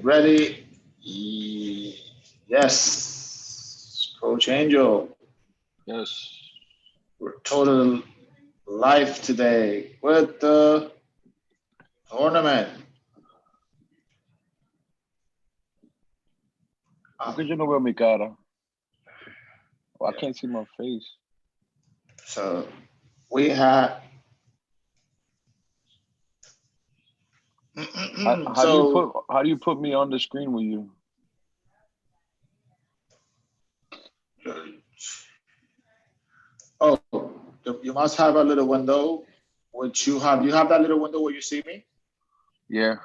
Ready? Yes. Coach Angel, Yes. we're total live today with the tournament. ¿Por Um, qué yo no veo mi cara? Oh, I yeah. can't see my face. So we had. So How do you put me on the screen with you? oh, you must have a little window, which you have. You have that little window where you see me. Yeah.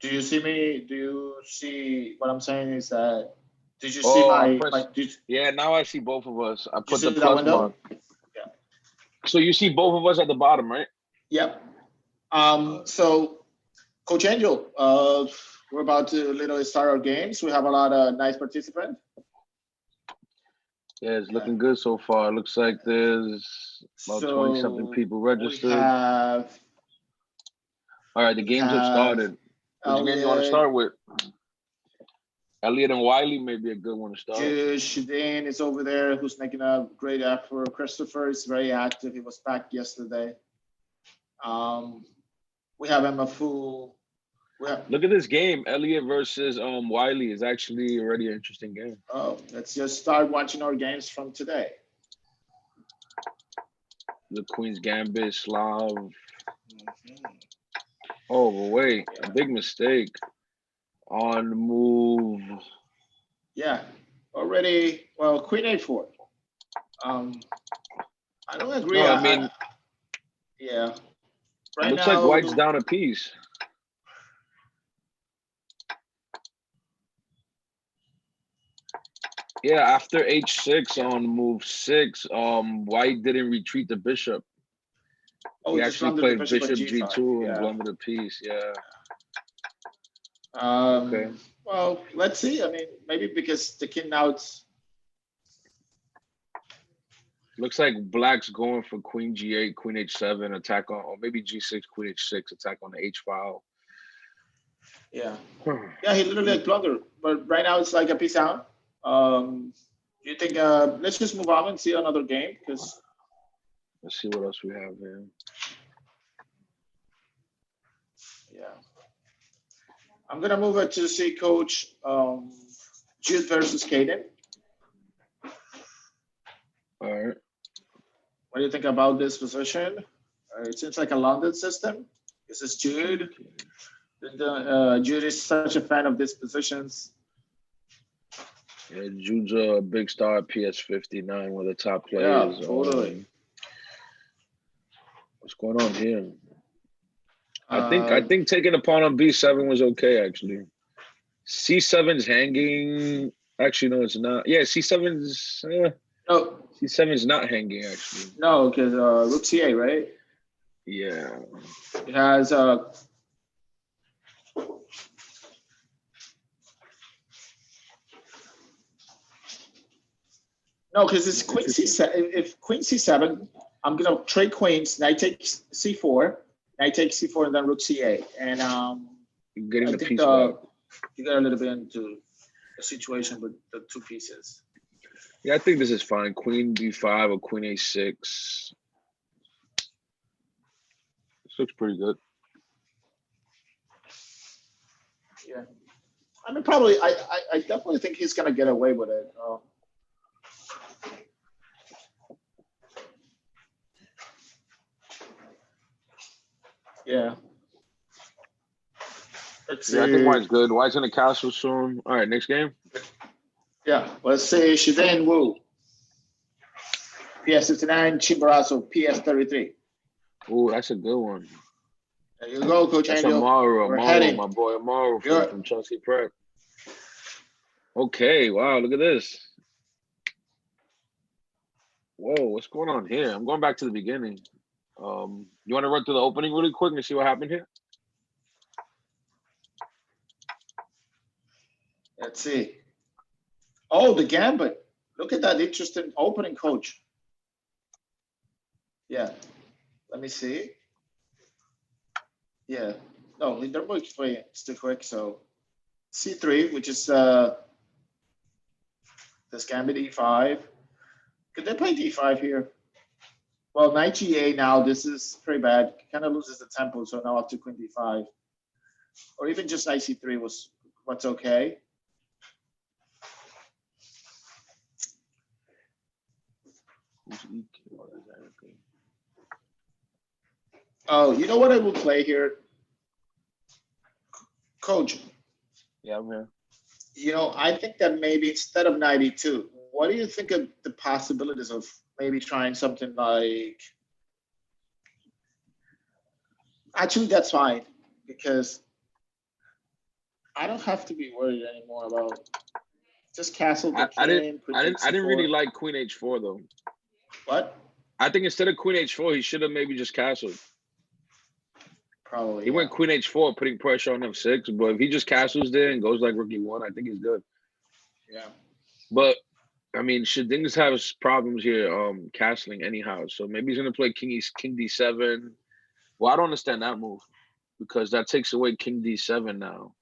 Do you see me? Do you see what I'm saying? Is that did you see Oh, I my? press. Yeah, now I see both of us. I Did you put the see that plus window? mark. Yeah. So you see both of us at the bottom, right? Yep. So Coach Angel, we're about to literally start our games. We have a lot of nice participants. Yeah, it's Yeah. looking good so far. It looks like there's about 20 something So people we registered. have All right, the we games have have started. Which game you want to Elliot, start with? Elliot and Wiley may be a good one to start. Shadeen is over there, who's making a great effort. Christopher is very active. He was back yesterday. Um, we have Emma Fu. We have. Look at this game. Elliot versus Wiley is actually already an interesting game. Oh, let's just start watching our games from today. The Queen's Gambit, Slav. Mm-hmm. Oh, but wait, a big mistake on the move. Yeah, already. Well, Queen A4. Um, I don't agree. No, I mean, Yeah. it Right looks like now, White's down a piece. Yeah, after H6 yeah. on move 6, White didn't retreat the bishop. Oh, He just actually blundered the played bishop at bishop G5. G2 and Yeah. blundered a piece. Yeah. Okay. Um. Well, let's see. I mean, maybe because the king now it's. Looks like Black's going for Queen G8, Queen H7, attack on, or maybe G6, Queen H6, attack on the H file. Yeah. Yeah, he literally like blundered, but right now it's like a piece out. Do you think? Let's just move on and see another game because. Let's see what else we have here. Yeah. I'm gonna move it to see Coach Jude versus Caden. All right. What do you think about this position? It seems like a London system. This is Jude. Jude is such a fan of these positions. Yeah, Jude's a big star at PS59, one of the top Yeah, players. totally. What's going on here? I think taking a pawn on B7 was okay, actually. C7's hanging. Actually, no, it's not. Yeah, C7's. No, C7's not hanging, actually. no, because Rook C8, right? Yeah. It has no, because it's Queen C7. If Queen C7, I'm gonna trade queens. Knight takes C4, Knight takes C4, and then Rook C8. And You're getting I the think piece back. you got a little bit into the situation with the two pieces. Yeah, I think this is fine. Queen B5 or Queen A6. This looks pretty good. Yeah, I mean, probably. I definitely think he's gonna get away with it. Yeah. Let's Yeah, I think see. White's good. White's in the castle soon. All right, next game. Yeah, let's see. Shiden Wu, PS59, Chimborazo, PS33. Oh, that's a good one. There you go, Coach That's Angel. We're Amaru, heading. my boy Amaru You're, from Chelsea Prep. Okay, wow, look at this. Whoa, what's going on here? I'm going back to the beginning. You want to run through the opening really quick and see what happened here? let's see. Oh, the gambit. Look at that interesting opening, Coach. Yeah. Let me see. Yeah. No, they're both playing still quick. So C3, which is this gambit E5. Could they play D5 here? Well, knight G8 now. This is pretty bad. Kind of loses the tempo, so now up to queen D5, or even just knight C3 was what's okay. Oh, you know what I will play here, Coach? Yeah, I'm here. You know, I think that maybe instead of 92, what do you think of the possibilities of maybe trying something like? Actually, that's fine because I don't have to be worried anymore about just castle the I king. I didn't really like Queen H4 though. What? I think instead of Queen H4, he should have maybe just castled. Probably. He went Queen H4, putting pressure on F6. But if he just castles there and goes like Rook E1, I think he's good. Yeah. But I mean, Shedings has problems here, castling anyhow. So maybe he's gonna play King D7. Well, I don't understand that move because that takes away King D7 now.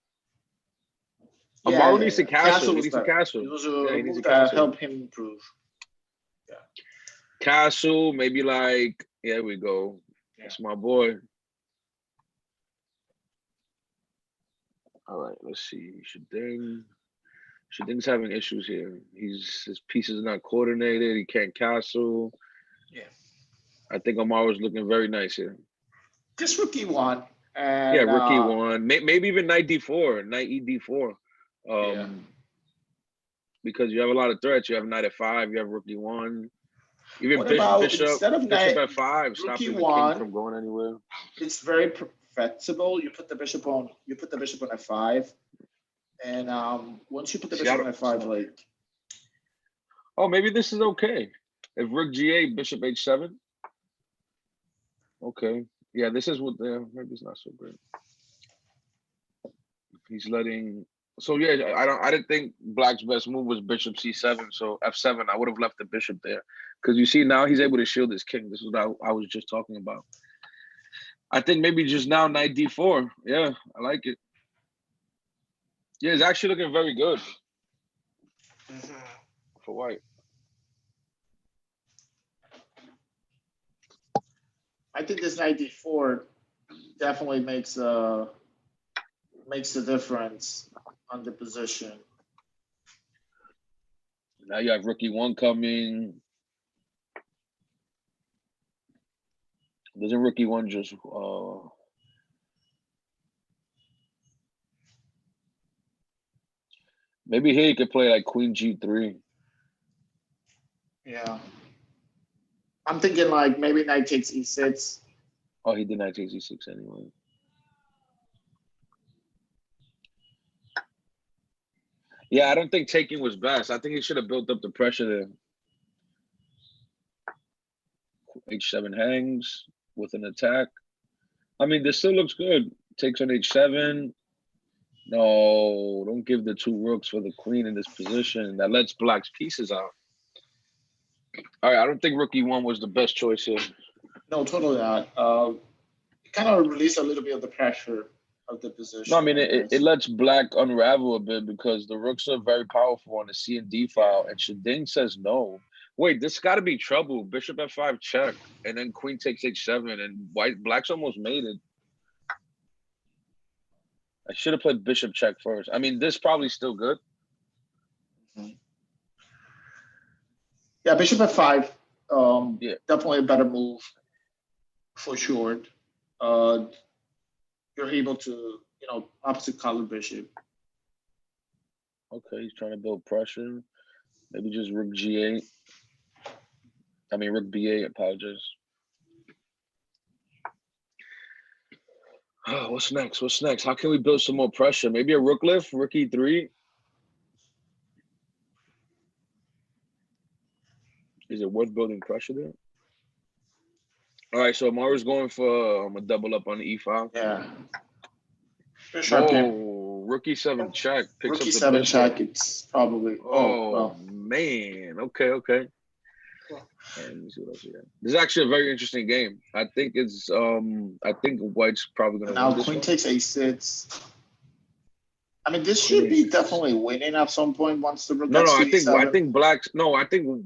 Yeah, Amaru needs to castle. He needs to castle. It was Yeah, a he needs move to that castle. helped him improve. Yeah. Castle, maybe like, there we go. Yeah. That's my boy. All right, let's see. Sheding's having issues here. His pieces are not coordinated. He can't castle. Yeah. I think Amaru's looking very nice here. Just Rook E1. And, yeah, Rook E1. Maybe even Knight D4, Knight ED4. Yeah. Because you have a lot of threats. You have Knight F5, you have Rook E1. Even What about Bishop instead of Bishop Knight F5, stopping the king E1, from going anywhere. it's very perfectible. You put the bishop on F5, and once you put the bishop on F5, like, oh, maybe this is okay. If Rook G8, Bishop H7. Okay, yeah, this is what maybe it's not so great. He's letting. So yeah, I didn't think Black's best move was Bishop C7. So F7, I would have left the bishop there because you see now he's able to shield his king. This is what I was just talking about. I think maybe just now Knight D4. Yeah, I like it. Yeah, it's actually looking very good for white. I think this Knight D4 definitely makes the difference on the position. Now you have Rook E1 coming. Doesn't Rook E1 just maybe here you could play like Queen G3. Yeah. I'm thinking like maybe Knight takes E6. Oh, he did Knight takes E6 anyway. Yeah, I don't think taking was best. I think he should have built up the pressure there. H7 hangs with an attack. I mean, this still looks good. Takes on H7. No, don't give the two rooks for the queen in this position. That lets Black's pieces out. All right, I don't think Rook E1 was the best choice here. No, totally not. It kind of released a little bit of the pressure of the position. No, I mean, it lets Black unravel a bit because the rooks are very powerful on the C and D file, and Sheding says no. Wait, this got to be trouble. Bishop F5 check, and then Queen takes H7, and Black's almost made it. I should have played Bishop check first. I mean, this probably still good. Yeah, Bishop F5. Yeah. Definitely a better move for sure. You're able to, opposite color bishop. Okay, he's trying to build pressure. Maybe just Rook G8. I mean, Rook B8, apologize. Oh, what's next? What's next? How can we build some more pressure? Maybe a Rook lift, Rook E3. Is it worth building pressure there? All right, so Amaru's going for a double up on the E5. Yeah. Whoa, Rook E7 check. Picks Rook up the E7 bishop. check, it's probably, Oh, well. Man. Okay. Let me see what else we got. This is actually a very interesting game. I think White's probably gonna Now win this queen one. takes a6. I mean, this Queen should be A6. definitely winning at some point once the rook No, gets no, to I e7. think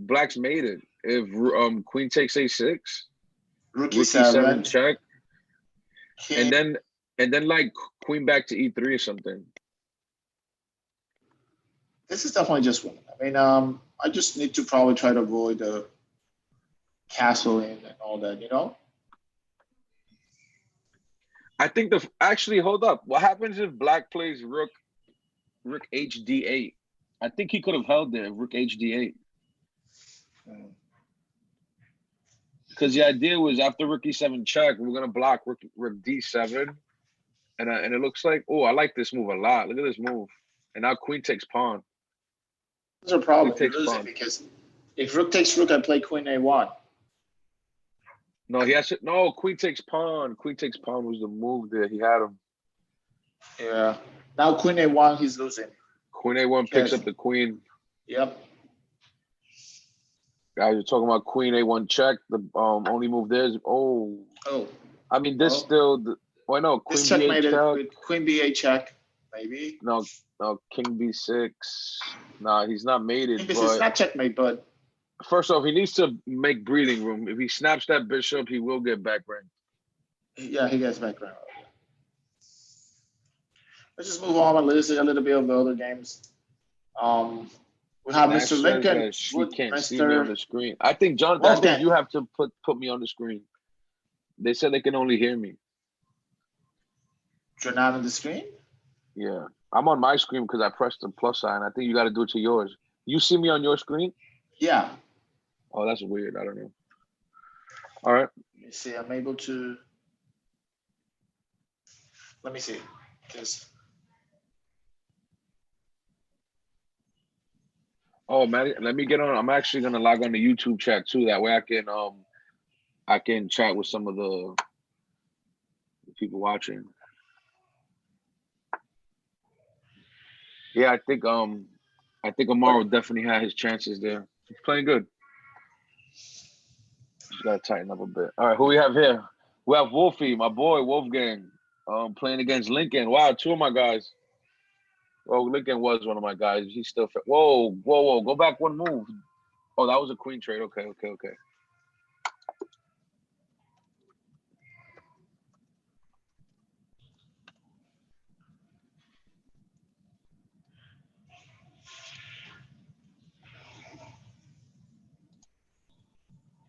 Black's made it. If Queen takes A6, Rook Rook E7 e7. check, King. and then like Queen back to E3 or something. This is definitely just winning. I mean, I just need to probably try to avoid the castling and all that, you know? I think actually hold up. What happens if Black plays Rook HD8? I think he could have held there, Rook HD8. Because the idea was after Rook E7 check, we're gonna block Rook D7, and it looks like, oh, I like this move a lot. Look at this move, and now Queen takes pawn. There's a problem. Queen You're takes losing pawn. because if rook takes rook, I play queen a1. No, he has to. No, Queen takes pawn. Queen takes pawn was the move there. He had him. Yeah. Now queen a1, he's losing. Queen A1 picks Yes. up the queen. Yep. Guys, you're talking about Queen A1 check. The only move there is Oh. I mean, this Oh. still. Why no? Queen This B8 checkmate check. with queen b8 check, maybe. No, King B6. Nah, he's not mated. This is But not checkmate, but first off, he needs to make breathing room. If he snaps that bishop, he will get back rank. yeah, he gets background. Let's just move on and listen a little bit of the other games. We have Max Mr. says Lincoln. that she with can't see me on Mr. the screen. I think Jonathan. I think Wolfgang. you have to put me on the screen. They said they can only hear me. You're not on the screen? Yeah, I'm on my screen because I pressed the plus sign. I think you got to do it to yours. You see me on your screen? Yeah. Oh, that's weird. I don't know. All right. Let me see. I'm able to. Let me see. Because Oh man, let me get on. I'm actually gonna log on the YouTube chat too. That way I can chat with some of the people watching. Yeah, I think Amaro definitely had his chances there. He's playing good. Just gotta tighten up a bit. All right, who we have here? We have Wolfie, my boy Wolfgang, playing against Lincoln. Wow, two of my guys. Well, Lincoln was one of my guys. He's still. Whoa! Go back one move. Oh, that was a queen trade. Okay.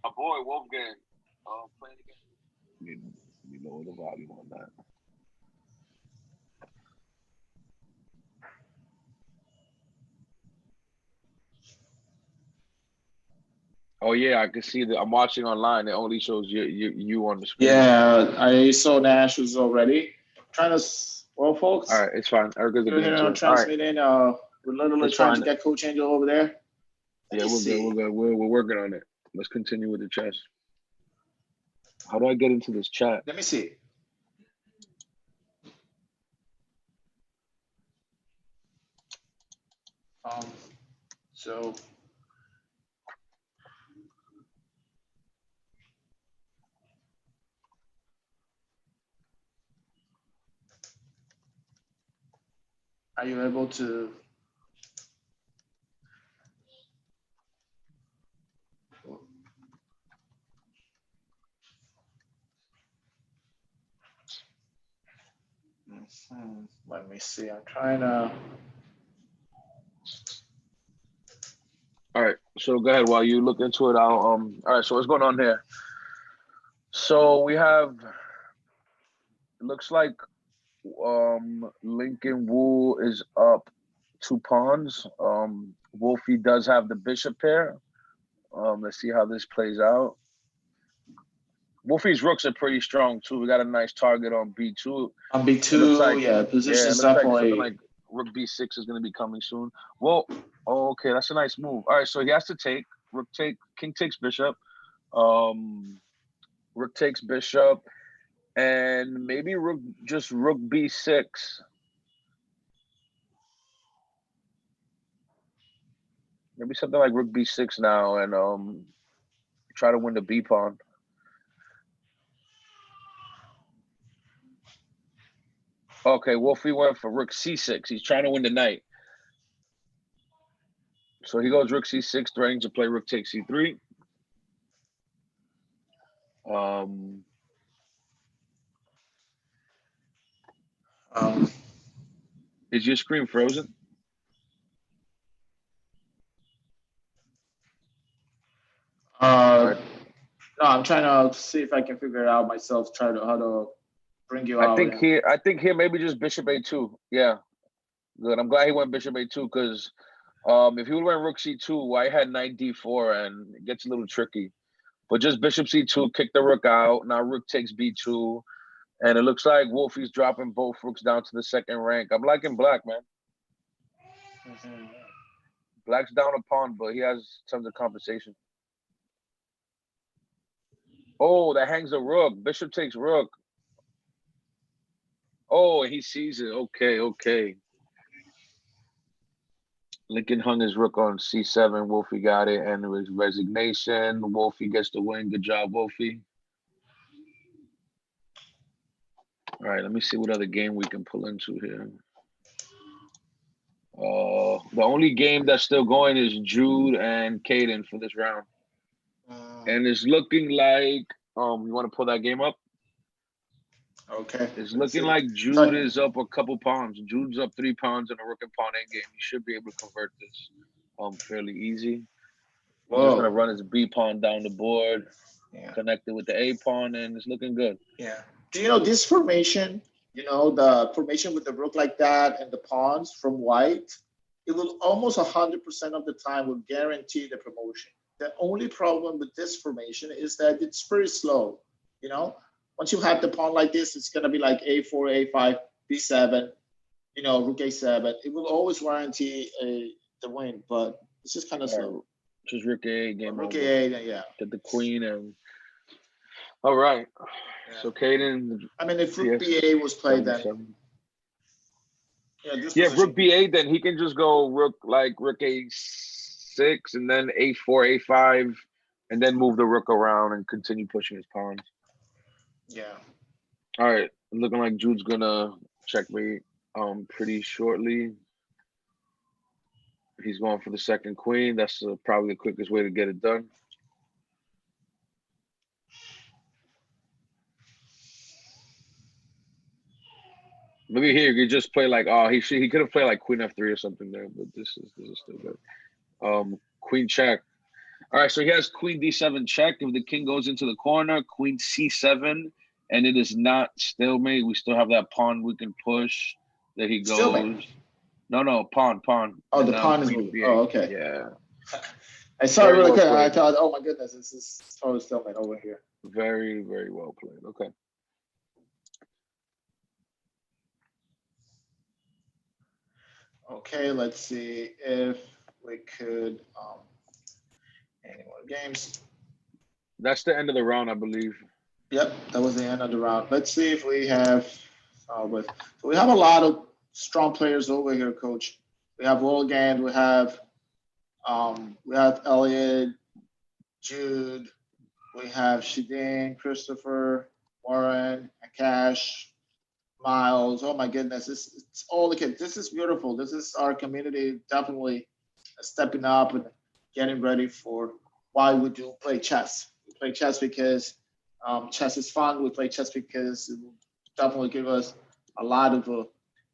My boy Wolfgang, playing against. Let me lower the volume on that. Oh yeah, I can see that. I'm watching online. It only shows you on the screen. yeah, I saw Nash's already. Trying to. Well, folks. All right, it's fine. Erica's We're here transmitting. We're literally It's trying fine. to get Coach Angel over there. Yeah, we're good. We're working on it. Let's continue with the chess. How do I get into this chat? Let me see. So are you able to? Let me see. I'm trying to. All right, so go ahead while you look into it. I'll All right, so what's going on here? So we have. It looks like Lincoln Wu is up 2 pawns. Wolfie does have the bishop pair. Let's see how this plays out. Wolfie's rooks are pretty strong too. We got a nice target on B2. On B2, like, yeah, position is it looks like definitely. something like Rook B6 is going to be coming soon. Well, okay, that's a nice move. All right, so he has to take. King takes bishop. Rook takes bishop, and maybe Rook B6. Maybe something like Rook B6 now, and Try to win the B pawn. Okay, Wolfie went for rook c6. He's trying to win the knight. So he goes rook c6, threatening to play rook takes c3. Is your screen frozen? No, I'm trying to see if I can figure it out myself. How to bring you out. I think here maybe just bishop a2. Yeah, good. I'm glad he went bishop a2 because if he would went rook c2, I had knight d4 and it gets a little tricky. But just bishop c2, kick the rook out. Now rook takes b2, and it looks like Wolfie's dropping both rooks down to the second rank. I'm liking black, man. Black's down a pawn, but he has tons of compensation. Oh, that hangs a rook. Bishop takes rook. Oh, he sees it. Okay. Lincoln hung his rook on c7. Wolfie got it, and it was resignation. Wolfie gets the win. Good job, Wolfie. All right, let me see what other game we can pull into here. The only game that's still going is Jude and Caden for this round. And it's looking like, you want to pull that game up? Okay. It's looking like Jude is up a couple pawns. Jude's up 3 pawns in a rook and pawn endgame. He should be able to convert this fairly easy. He's just gonna run his B pawn down the board, connected with the A pawn, and it's looking good. Yeah. Do you know this formation? You know, the formation with the rook like that and the pawns from white, it will almost 100% of the time will guarantee the promotion. The only problem with this formation is that it's very slow. You know, once you have the pawn like this, it's gonna be like a4, a5, b7, you know, rook a7. It will always guarantee the win, but it's just kind of slow. Just rook a game. Rook a, yeah. Get the queen and. All right. Yeah. So Caden. I mean, if rook ba was played, then. Yeah, rook ba, then he can just go rook a6 and then a4, a5, and then move the rook around and continue pushing his pawns. Yeah. All right. Looking like Jude's gonna checkmate pretty shortly. He's going for the second queen. That's probably the quickest way to get it done. Maybe here you could just play like, he could have played like queen f3 or something there, but this is still good. Queen check. All right, so he has queen d7 check. If the king goes into the corner, queen c7, and it is not stalemate. We still have that pawn we can push. There he goes. Stalemate. No, pawn. Oh, the pawn is moving. Oh, okay. Yeah. I saw it really quick. I thought, oh my goodness, this is total stalemate over here. Very, very well played. Okay. Okay, let's see if we could any more games. That's the end of the round, I believe. Yep, that was the end of the round. Let's see if we have so we have a lot of strong players over here, Coach. We have Wolfgang, we have Elliot, Jude, we have Shadeen, Christopher, Warren, Akash, Miles. Oh my goodness, it's all the kids. This is beautiful. This is our community definitely stepping up and getting ready for why we do play chess. We play chess because chess is fun. We play chess because it will definitely give us a lot of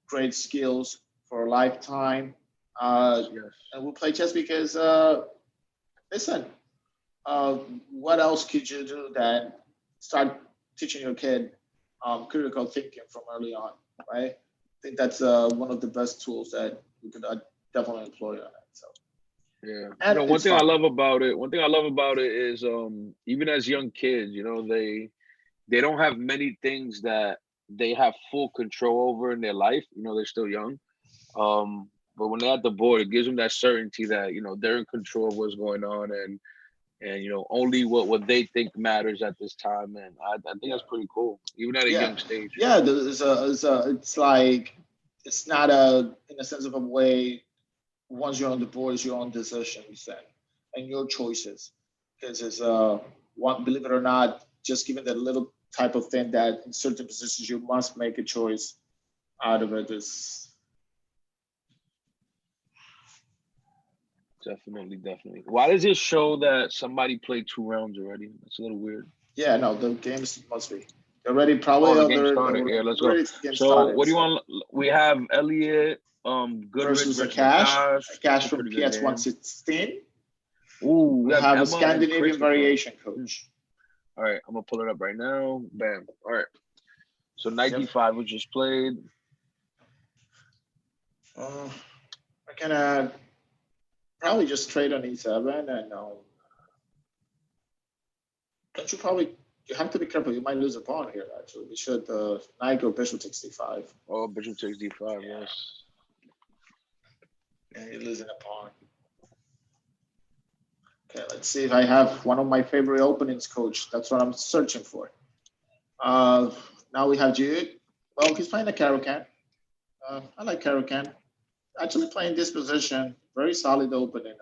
great skills for a lifetime. Yes. And we play chess because, listen, what else could you do than start teaching your kid critical thinking from early on, right? I think that's one of the best tools that we could definitely employ on it. So. Yeah. And one thing I love about it is even as young kids, they don't have many things that they have full control over in their life. They're still young. But when they're at the board, it gives them that certainty that, they're in control of what's going on and only what they think matters at this time. And I think that's pretty cool, even at a young stage. Yeah, it's like, it's not in a sense of a way, once you're on the board, it's your own decision, you said, and your choices. Because it's one, believe it or not, just given that little type of thing that in certain positions you must make a choice out of it is. Definitely. Why does it show that somebody played 2 rounds already? That's a little weird. Yeah, no, the games must be. They're already probably Oh, the on game their started. Yeah, let's go. already game So started. what do you want? We have Elliott, Goodrich versus a versus cash Akash. a cash That's a from pretty good PS game. 116. Ooh, We we have have a Emma and Scandinavian Christopher. variation coach. All right, I'm gonna pull it up right now. Bam. All right. So 95 was just played. We're gonna probably just trade on E7 and don't you probably you have to be careful. You might lose a pawn here. Actually, we should knight or bishop takes D5. Oh, bishop takes D5. Yeah. Yes. And you're losing a pawn. Okay, let's see if I have one of my favorite openings, coach. That's what I'm searching for. Now we have Jude. Well, he's playing a Caro-Kann. I like Caro-Kann. Actually playing this position, very solid opening.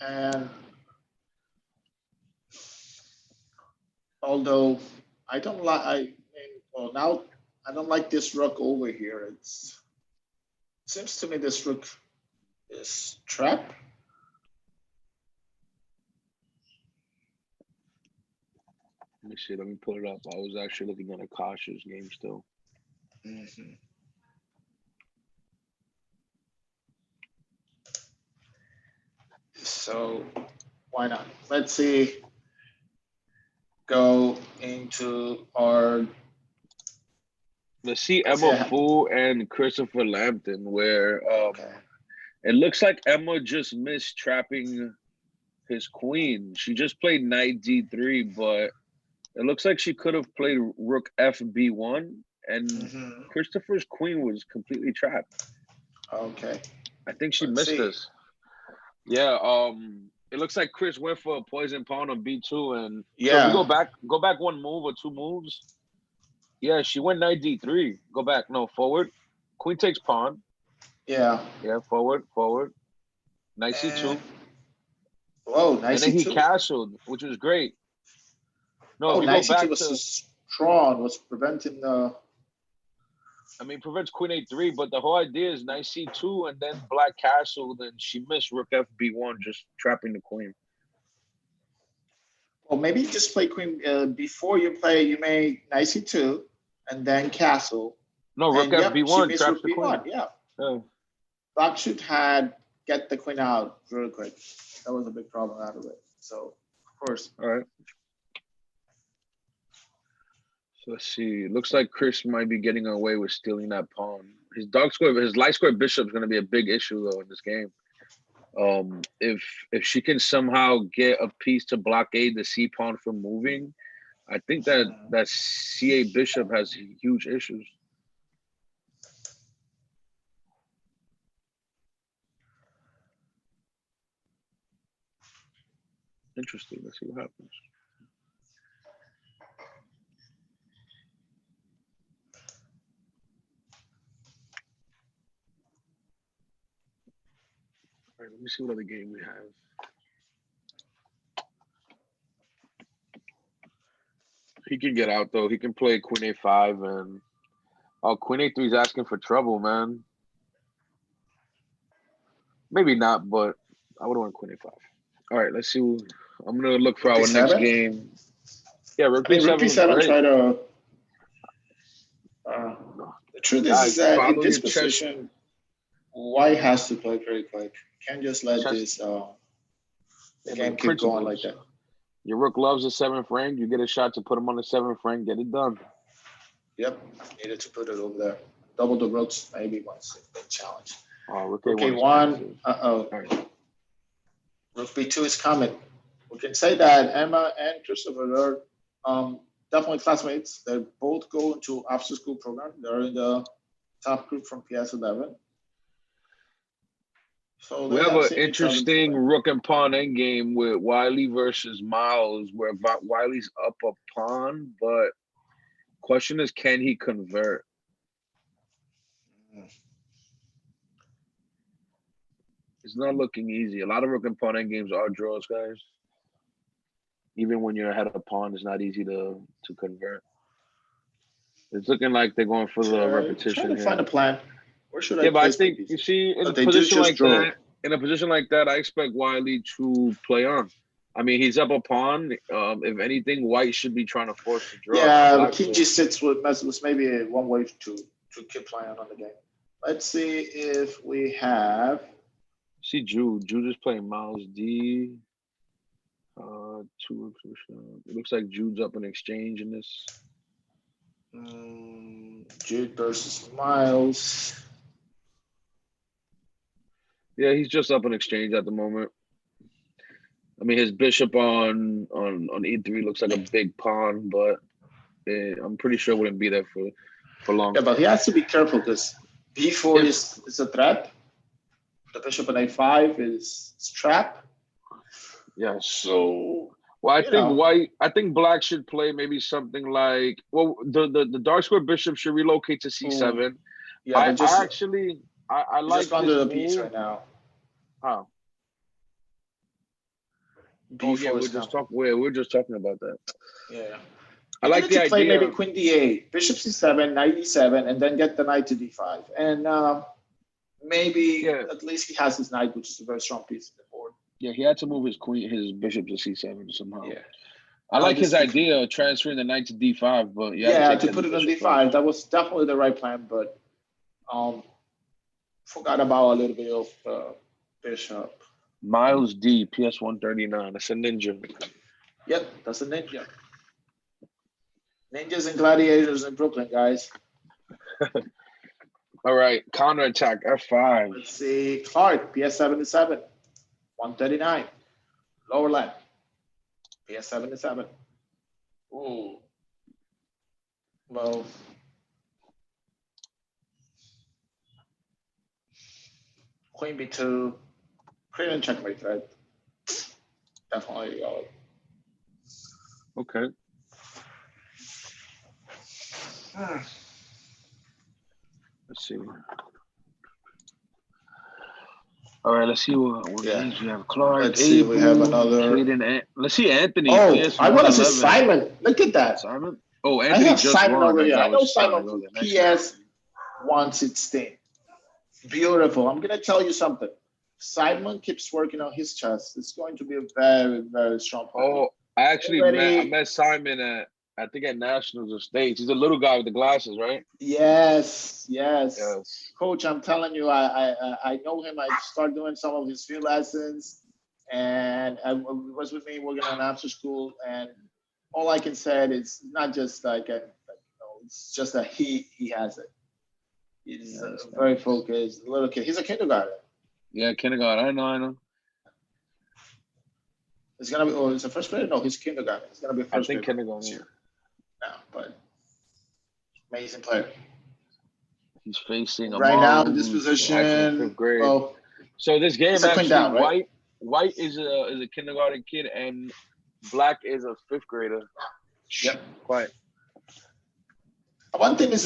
And although I don't like, well, now I don't like this rook over here. It seems to me this rook is trapped. Let me see. Let me pull it up. I was actually looking at Akash's game still. Mm-hmm. So why not? Let's see. Go into our. Let's see Emma Fu and Christopher Lambton, where it looks like Emma just missed trapping his queen. She just played knight D3, but it looks like she could have played rook FB1, and Christopher's queen was completely trapped. Okay. I think she missed this. Yeah, it looks like Chris went for a poison pawn on B2, and so if you go back 1 move or 2 moves. Yeah, she went knight D3. Go back, no, forward. Queen takes pawn. Yeah. Yeah, forward. Knight C2. Whoa, nice. And then he castled, which was great. No, if you go back was strong, was preventing the. I mean, prevents queen A3, but the whole idea is knight C2 and then black castled, and she missed rook FB1, just trapping the queen. Well, maybe just play queen before you play. You may knight C2 and then castle. No, rook FB1 traps the queen. Yeah. Black should get the queen out really quick. That was a big problem out of it. So, of course. All right. So let's see. It looks like Chris might be getting away with stealing that pawn. His light square bishop is going to be a big issue though in this game. If she can somehow get a piece to blockade the C pawn from moving, I think that C8 bishop has huge issues. Interesting. Let's see what happens. All right, let me see what other game we have. He can get out though. He can play queen A5 and queen A3 is asking for trouble, man. Maybe not, but I would want queen A5. All right, let's see. I'm gonna look for our next game. Yeah, rook B7. Rook B7 try to. The truth is that in this position, white has to play very quick. Can't just let this the game keep going like that. Your rook loves the 7th rank. You get a shot to put him on the 7th rank. Get it done. Yep, needed to put it over there. Double the rooks maybe once it's been challenged. Rook A1. Right. Rook B2 is coming. We can say that Emma and Christopher are definitely classmates. They both go into after school program. They're in the top group from PS11. So we have an interesting rook and pawn endgame with Wiley versus Miles, where Wiley's up a pawn, but question is, can he convert? It's not looking easy. A lot of rook and pawn end games are draws, guys. Even when you're ahead of pawn, it's not easy to convert. It's looking like they're going for the Trying repetition to find a here. plan. Where should I Yeah, but I place my think you pieces? see in a But they do position just like draw. that, I expect Wiley to play on. I mean, he's up a pawn. If anything, White should be trying to force the draw. Yeah, Black, King so. G6 was maybe one way to keep playing on the game. Let's see if we have. See Jude. Jude is playing Miles D. It looks like Jude's up an exchange in this. Jude versus Miles. Yeah, he's just up an exchange at the moment. I mean, his bishop on E3 looks like a big pawn, but I'm pretty sure it wouldn't be there for long. Yeah, but he has to be careful because B4 is a threat. The bishop on A5 is trap. Yeah. So. Well, I think Black should play maybe something like, well, the dark square bishop should relocate to C7. Yeah, but just I like just under this the piece move. right now. How? B4 yeah, we're just talking about that. Yeah. I like the idea. Play maybe Queen D8, Bishop C7, Knight E7, and then get the Knight to D5, and maybe at least he has his Knight, which is a very strong piece of the board. Yeah, he had to move his bishop to C7 somehow. Yeah. I like his idea of transferring the Knight to D5, but to put it on D5, that was definitely the right plan, but forgot about a little bit of bishop. Miles D, PS 139. That's a ninja. Yep, that's a ninja. Ninjas and gladiators in Brooklyn, guys. All right, counterattack F5. Let's see, Clark, PS 77, 139, lower left, PS 77. Ooh, well, Queen B2, Queen checkmate, right? Definitely. Okay. Let's see. All right, let's see what names we have. Clark. Let's see, we have another. Let's see Anthony. Oh, I want to see Simon. Look at that. Simon. Oh, Anthony I have just Simon won. over here. I know Simon from PS 116. Beautiful. I'm gonna tell you something. Simon keeps working on his chess. It's going to be a very, very strong player. Oh, I met Simon at Nationals or States. He's a little guy with the glasses, right? Yes. Coach, I'm telling you, I know him. I started doing some of his few lessons, and he was with me working on after school. And all I can say is not just it's just that he has it. He's very focused, little kid. He's a kindergarten. Yeah, kindergarten. I know. It's gonna be. Oh, it's a first grader. No, he's kindergarten. It's gonna be a first grade. I think kindergarten. Yeah. No, but amazing player. He's facing right now in this position. Fifth grade. Well, so this game actually, down, right? White is a kindergarten kid and Black is a fifth grader. Yep. Quiet. One thing is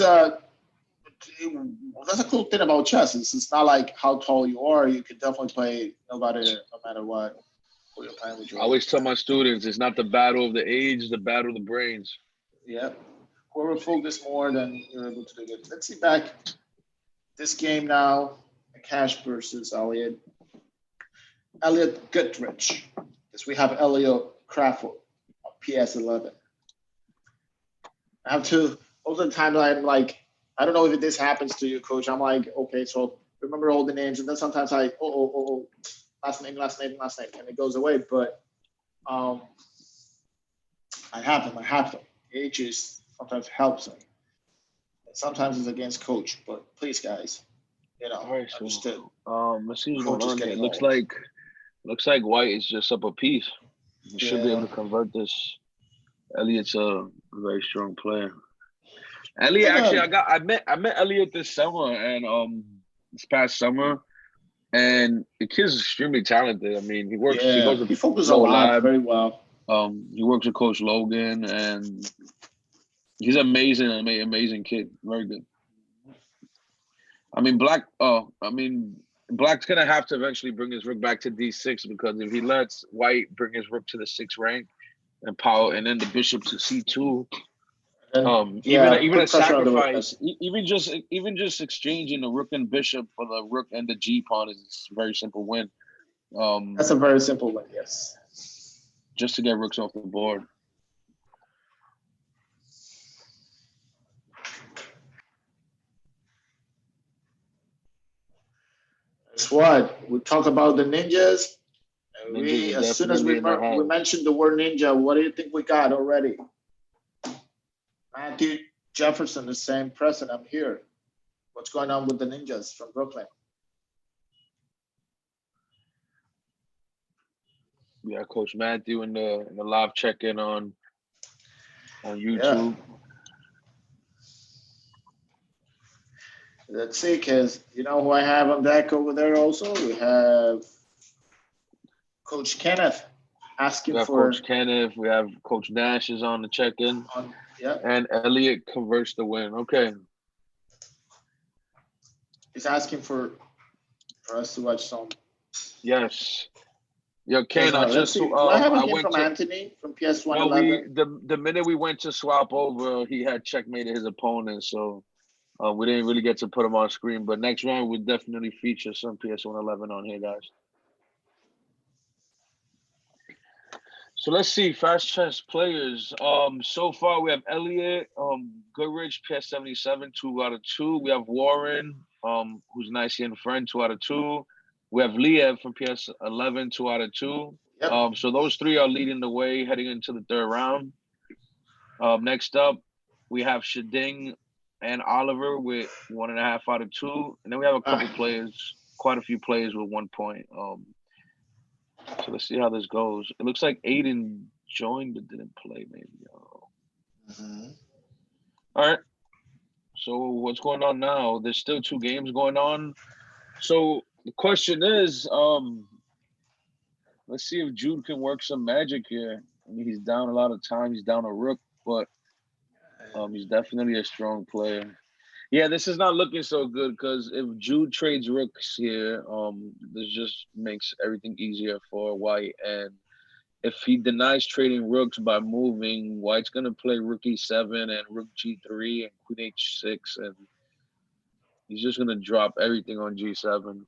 that's a cool thing about chess. It's not like how tall you are. You can definitely play no matter what. You're playing with I always tell my students, it's not the battle of the age, the battle of the brains. Yeah. Whoever focus more, then you're able to do good. Let's see back this game now. Cash versus Elliot. Elliot Gutrich. Because we have Elliot Crawford on PS11. I have to, most of the time I'm like, I don't know if this happens to you, Coach. I'm like, okay, so remember all the names, and then sometimes I last name, and it goes away. But I have them. Age is sometimes helps me. And sometimes it's against Coach, but please, guys, right, understood. Let's see what's going on here. Looks like White is just up a piece. He should be able to convert this. Elliot's a very strong player. Elliot, actually, I met Elliot this summer and this past summer, and the kid's extremely talented. I mean, he works. He focuses a lot, very well. He works with Coach Logan, and he's amazing kid, very good. I mean, Black's gonna have to eventually bring his rook back to D6 because if he lets White bring his rook to the 6th rank and power and then the bishop to C2, And even a put pressure on the rook. sacrifice, even just exchanging the rook and bishop for the rook and the G pawn is a very simple win. That's a very simple one, yes. Just to get rooks off the board. That's what we talk about the ninjas. Ninjas are As soon as definitely in the we house. mentioned the word ninja, what do you think we got already? Matthew Jefferson is saying, "Present, I'm here." What's going on with the ninjas from Brooklyn? Yeah, Coach Matthew in the live check-in on YouTube. Yeah. Let's see, because you know who I have on deck over there also? We have Coach Kenneth asking We have for Coach Kenneth. We have Coach Nash is on the check-in. Yeah. And Elliot converts the win. Okay. He's asking for us to watch some. Yes. Yo, Ken, I just do I have a I game went from to Anthony from PS1 no, 11? the minute we went to swap over, he had checkmated his opponent, so we didn't really get to put him on screen. But next round, we'll definitely feature some PS1 11 on here, guys. So let's see, fast chess players. So far we have Elliot, Goodrich, PS77, 2 out of 2. We have Warren, who's an ICN friend, 2 out of 2. We have Liev from PS11, 2 out of 2. Yep. So those three are leading the way heading into the 3rd round. Next up, we have Shading and Oliver with 1.5 out of 2, and then we have a couple players, quite a few players with 1 point. So let's see how this goes. It looks like Aiden joined but didn't play, maybe. All right. So what's going on now? There's still 2 games going on. So the question is, let's see if Jude can work some magic here. I mean, he's down a lot of time. He's down a rook, but he's definitely a strong player. Yeah, this is not looking so good because if Jude trades rooks here, this just makes everything easier for White. And if he denies trading rooks by moving, White's gonna play rook e7 and rook g3 and queen h6, and he's just gonna drop everything on g7.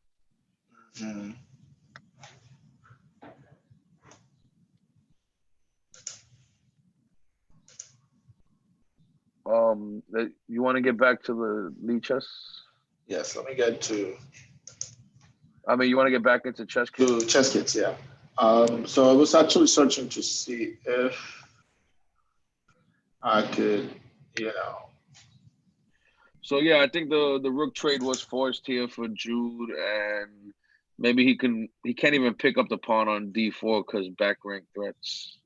You want to get back to the lead chess? Yes, let me get to. I mean, you want to get back into chess kits? To chess kits, yeah. So I was actually searching to see if I could, So yeah, I think the rook trade was forced here for Jude, and maybe he can't even pick up the pawn on d4 because back rank threats.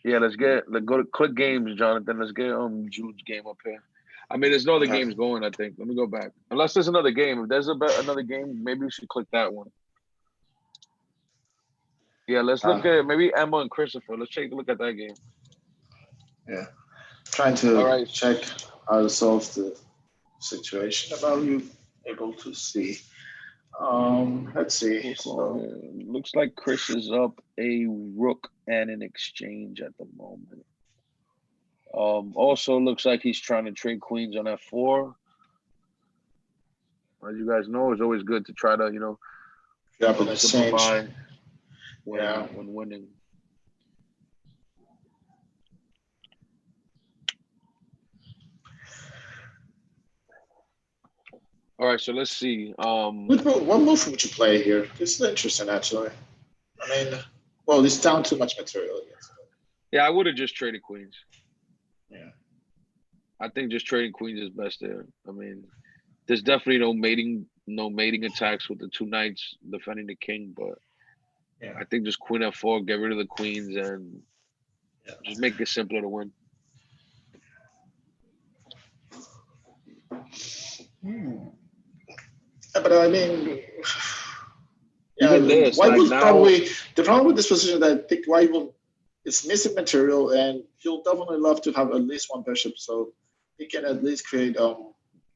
Yeah, let's go to click games, Jonathan. Let's get Jude's game up here. I mean, there's no other games going, I think. Let me go back. Unless there's another game. If there's another game, maybe we should click that one. Yeah, let's look at maybe Emma and Christopher. Let's take a look at that game. Yeah. Trying to check how to solve the situation about you able to see. Let's see. So, looks like Chris is up a rook and an exchange at the moment. Also looks like he's trying to trade queens on f4. As you guys know, it's always good to try to, simplify when winning. All right, so let's see. What move would you play here? This is interesting, actually. I mean, well, it's down too much material. Yeah, I would have just traded queens. Yeah. I think just trading queens is best there. I mean, there's definitely no mating attacks with the 2 knights defending the king, but I think just queen f4, get rid of the queens, and just make it simpler to win. But I mean, even this, White like will now, probably the problem with this position is that I think White is missing material, and he'll definitely love to have at least one bishop, so he can at least create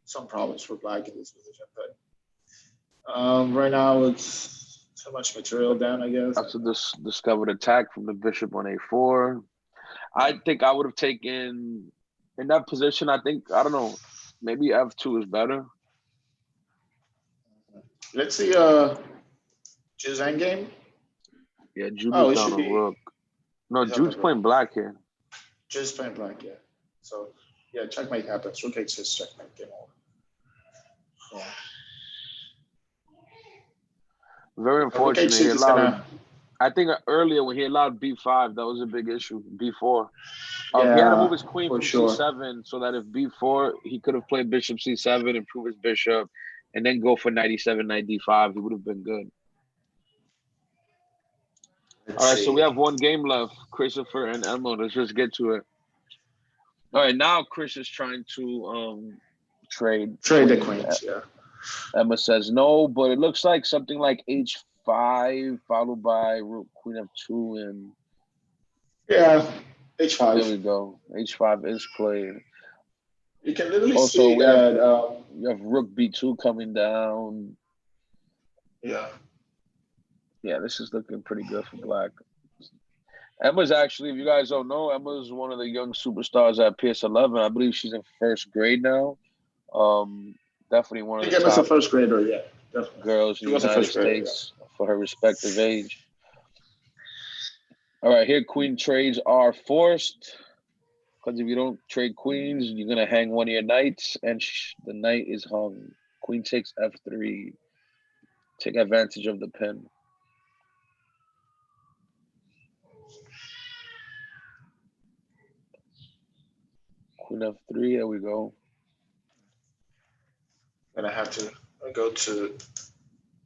some problems for black in this position, but right now it's too much material down, I guess. After this discovered attack from the bishop on a4, I think I would have taken in that position. I think I don't know, maybe f2 is better. Let's see, Jude's endgame. Yeah, Jude Oh, was it down should a be. rook. No, He's up Jude's a rook. playing black here. Jude's playing black, yeah. So yeah, checkmate happens. Rook h6 checkmate, game over. Yeah. Very Rook unfortunate. He h6 is allowed. gonna. I think earlier when he allowed b5, that was a big issue. b4. He had to move Yeah, his queen for from sure. c7 so that if b4, he could have played bishop c7, improve his bishop, and then go for knight e7, knight d5. He would have been good. Let's All right, so we see. have one game left. Christopher and Emma. Let's just get to it. All right, now Chris is trying to trade Trade the queens. queens, yeah. Emma says no, but it looks like something like h5 followed by rook queen f2 and Yeah, there h5. we go. h5 is played. You can literally Also, see we have that. you have rook b2 coming down. Yeah. Yeah, this is looking pretty good for black. Emma's actually, if you guys don't know, Emma's one of the young superstars at PS11. I believe she's in first grade now. Definitely one I of think the Emma's a top first grader, yeah. Definitely. girls She in the was a United first grader, yeah. States for her respective age. All right, here queen trades are forced because if you don't trade queens, you're gonna hang one of your knights, and the knight is hung. Queen takes f3. Take advantage of the pin. Queen f3. There we go. Gonna have to go to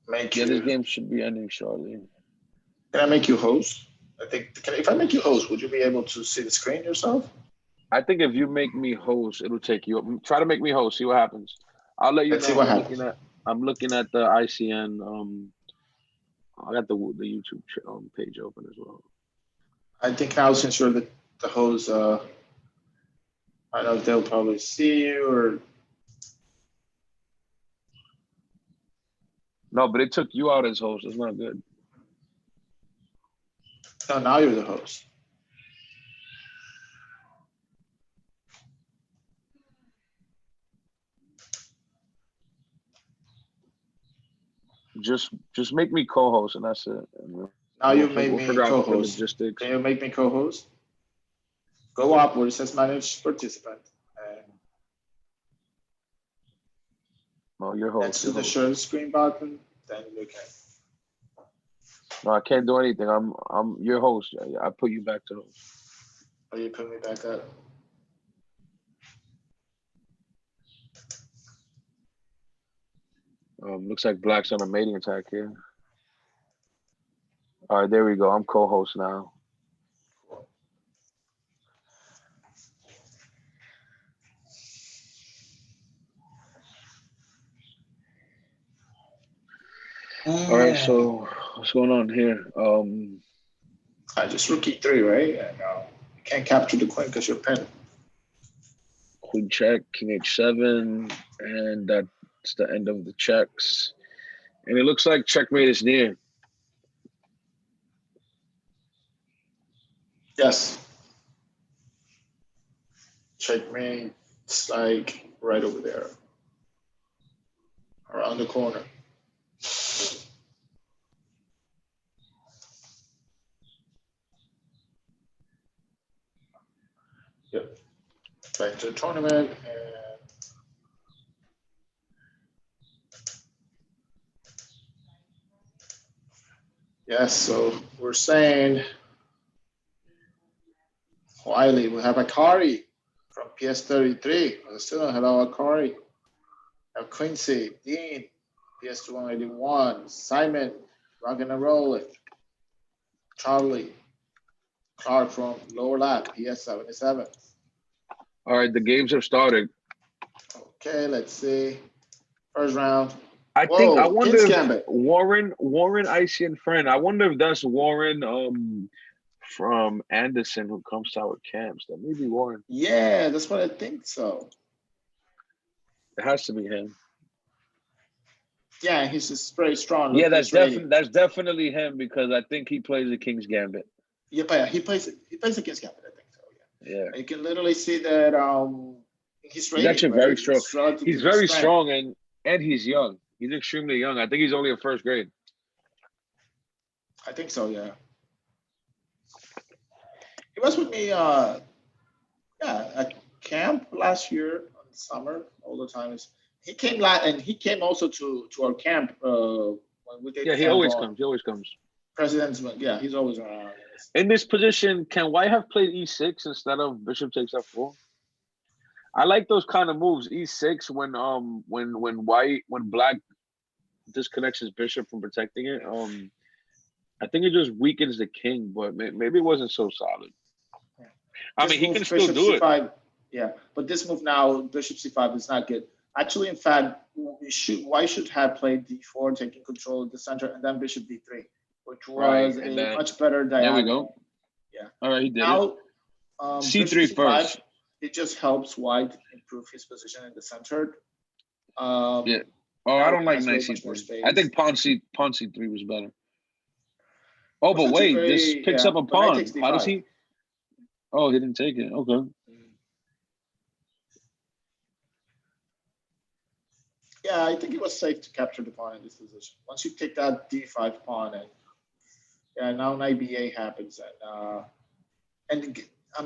make Yeah, you. this game should be ending shortly. Can I make you host? I think. If I make you host, would you be able to see the screen yourself? I think if you make me host, it'll take you up. Try to make me host. See what happens. I'll let you Let's see know. what happens. I'm looking at the ICN. I got the YouTube page open as well. I think now since you're the host, I don't know if they'll probably see you or. No, but it took you out as host. It's not good. No, now you're the host. Just make me co-host, and that's it. And Now we'll you've made me figure out the co-host. logistics. Can you make me co-host? Go up where it says manage participant. And No, you're host. next to the share screen button, then you can. No, I can't do anything. I'm your host. I put you back to host. Oh, you put me back up. Looks like black's on a mating attack here. All right, there we go. I'm co-host now. All right, so what's going on here? I just rook e3, right? And you can't capture the queen because you're pinned. Queen check, king h7, and that's the end of the checks. And it looks like checkmate is near. Yes. Checkmate. It's like right over there, around the corner. Yep. Back to the tournament and yes, so we're saying Wiley, we have Akari from PS33. I still don't have Akari. Have Quincy, Dean, PS281, Simon, rocking and rolling, Charlie, Clark from Lower Lap, PS77. All right, the games have started. Okay, let's see. First round. I Whoa, wonder King's if Gambit. Warren ICN friend. I wonder if that's Warren from Anderson who comes to our camps. That may be Warren. Yeah, that's what I think so. It has to be him. Yeah, he's just very strong. Yeah, Look at his rating. that's definitely him because I think he plays the King's Gambit. Yeah, but yeah, he plays against Gambit, I think so. Yeah. Yeah, you can literally see that his He's rating, actually right? very strong. It's relative He's to his very strength. strong and he's young. He's extremely young. I think he's only in first grade. I think so. Yeah, he was with me. Yeah, at camp last year in the summer all the times. He came and he came also to our camp when we did Yeah, he camp always on comes. He always comes. President's. Yeah, he's always around. In this position, can White have played E6 instead of Bishop takes F4? I like those kind of moves. E6 when Black disconnects his bishop from protecting it. I think it just weakens the king, but maybe it wasn't so solid. Yeah. I This mean, he move, can still Bishop do it. C5. Yeah, but this move now, Bishop C5 is not good. Actually, in fact, White should have played D4, taking control of the center, and then Bishop D3, which Right, was and a then much better there we diagonal. go. Yeah. All right, he did it. Now, Bishop C3 C5, first. it just helps White improve his position in the center. Yeah. Oh, I Now don't he like has knight way much more C3. I space. think pawn C3 was better. Oh, but Also, wait, this T3, picks yeah, up a but knight takes pawn. How does D5. he? Oh, he didn't take it. Okay. Yeah, I think it was safe to capture the pawn in this position. Once you take that D5 pawn, and yeah, now knight B8 happens, and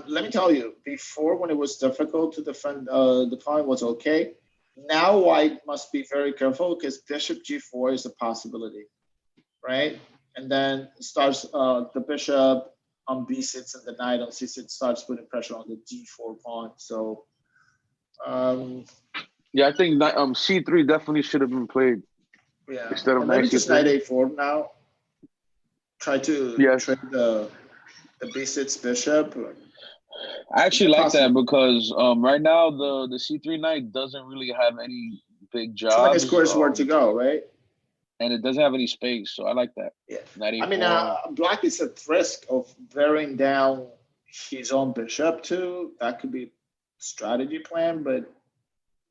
let me tell you, before when it was difficult to defend, the pawn was okay. Now White must be very careful because Bishop G4 is a possibility, right? And then starts the bishop on B6 and the knight on C6 starts putting pressure on the D4 pawn. So yeah, I think C3 definitely should have been played yeah, instead of or knight maybe just knight C3. A4 now. Try to Yes. trade the B6 bishop. I actually like that possible. because right now the C3 knight doesn't really have any big Too many jobs, squares where to go, right? and it doesn't have any space, so I like that. Yeah. Knight I mean, A4. Black is at risk of bearing down his own bishop too. That could be a strategy plan, but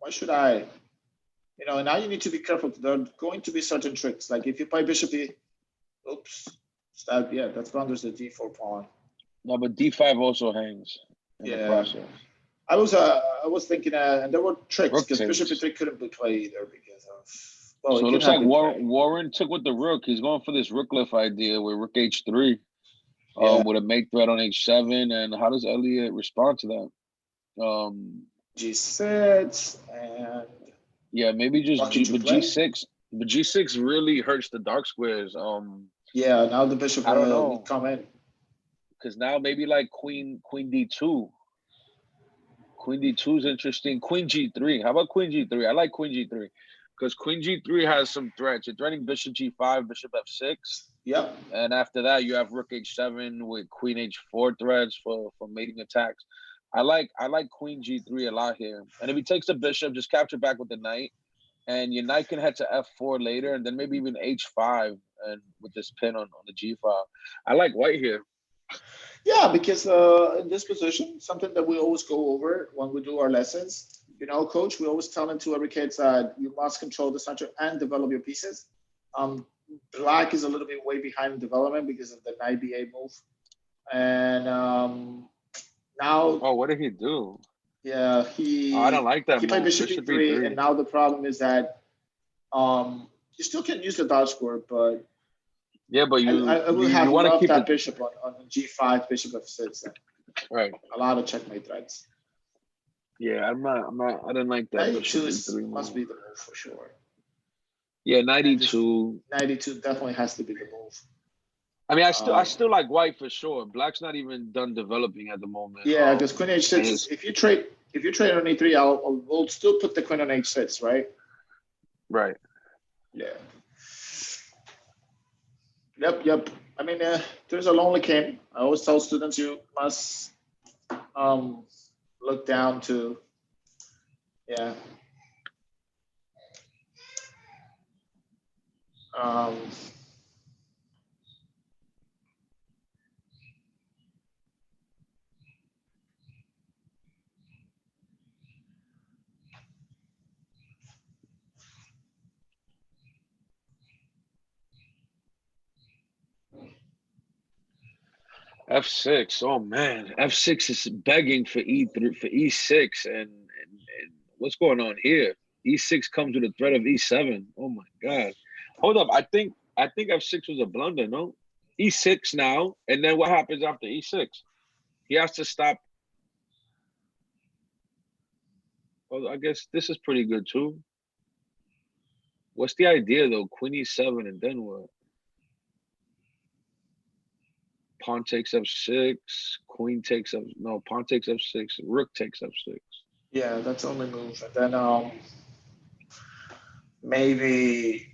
why should I? You know, now you need to be careful. There are going to be certain tricks. Like if you play bishop E, oops, that blunders the D4 pawn. No, but D5 also hangs in the Yeah. process. I was thinking, and there were tricks Rook because bishop takes. E3 couldn't be played either because of. Well, So it it could looks have like been played. Warren took with the rook. He's going for this rook lift idea with rook H3, Yeah. with a make threat on H7. And how does Elliot respond to that? G6 and Yeah, maybe just what could you play? G6. But G6 really hurts the dark squares. Yeah, now the bishop I don't know. will come in. Because now maybe like Queen D2. Queen D2 is interesting. Queen G3. How about Queen G3? I like Queen G3 because Queen G3 has some threats. You're threatening Bishop G5, Bishop F6. Yep. And after that, you have Rook H7 with Queen H4 threats for mating attacks. I like Queen G3 a lot here. And if he takes the bishop, just capture back with the knight. And your knight can head to F4 later, and then maybe even H5 and with this pin on the G file. I like White here. Yeah, because in this position, something that we always go over when we do our lessons, you know, coach, we always tell to every kid that you must control the center and develop your pieces. Black is a little bit way behind in development because of the knight B8 move. And now. Oh, what did he do? Yeah, I don't like that he played move. bishop E3, and now the problem is that you still can use the dodge square, but yeah, but I would have want to loved keep that it bishop on G5, bishop F6. right. A lot of checkmate threats. Yeah, I didn't like that. 92 must be the move for sure. Yeah, 92. 92 definitely has to be the move. I mean, I still like White for sure. Black's not even done developing at the moment. Yeah, because Queen H6. If you trade on E3, we'll still put the Queen on H6, right? Right. Yeah. Yep. I mean, there's a lonely king. I always tell students you must look down to, yeah. F6. Oh man, F6 is begging for E3 for E6, and what's going on here? E6 comes with a threat of E7. Oh my God. Hold up. I think F6 was a blunder, no? E6 now, and then what happens after E6? He has to stop. Well, I guess this is pretty good too. What's the idea though? Queen E7 and then what? Pawn takes F6, Queen takes F no, Pawn takes F6, Rook takes F6. Yeah, that's the only move. And then maybe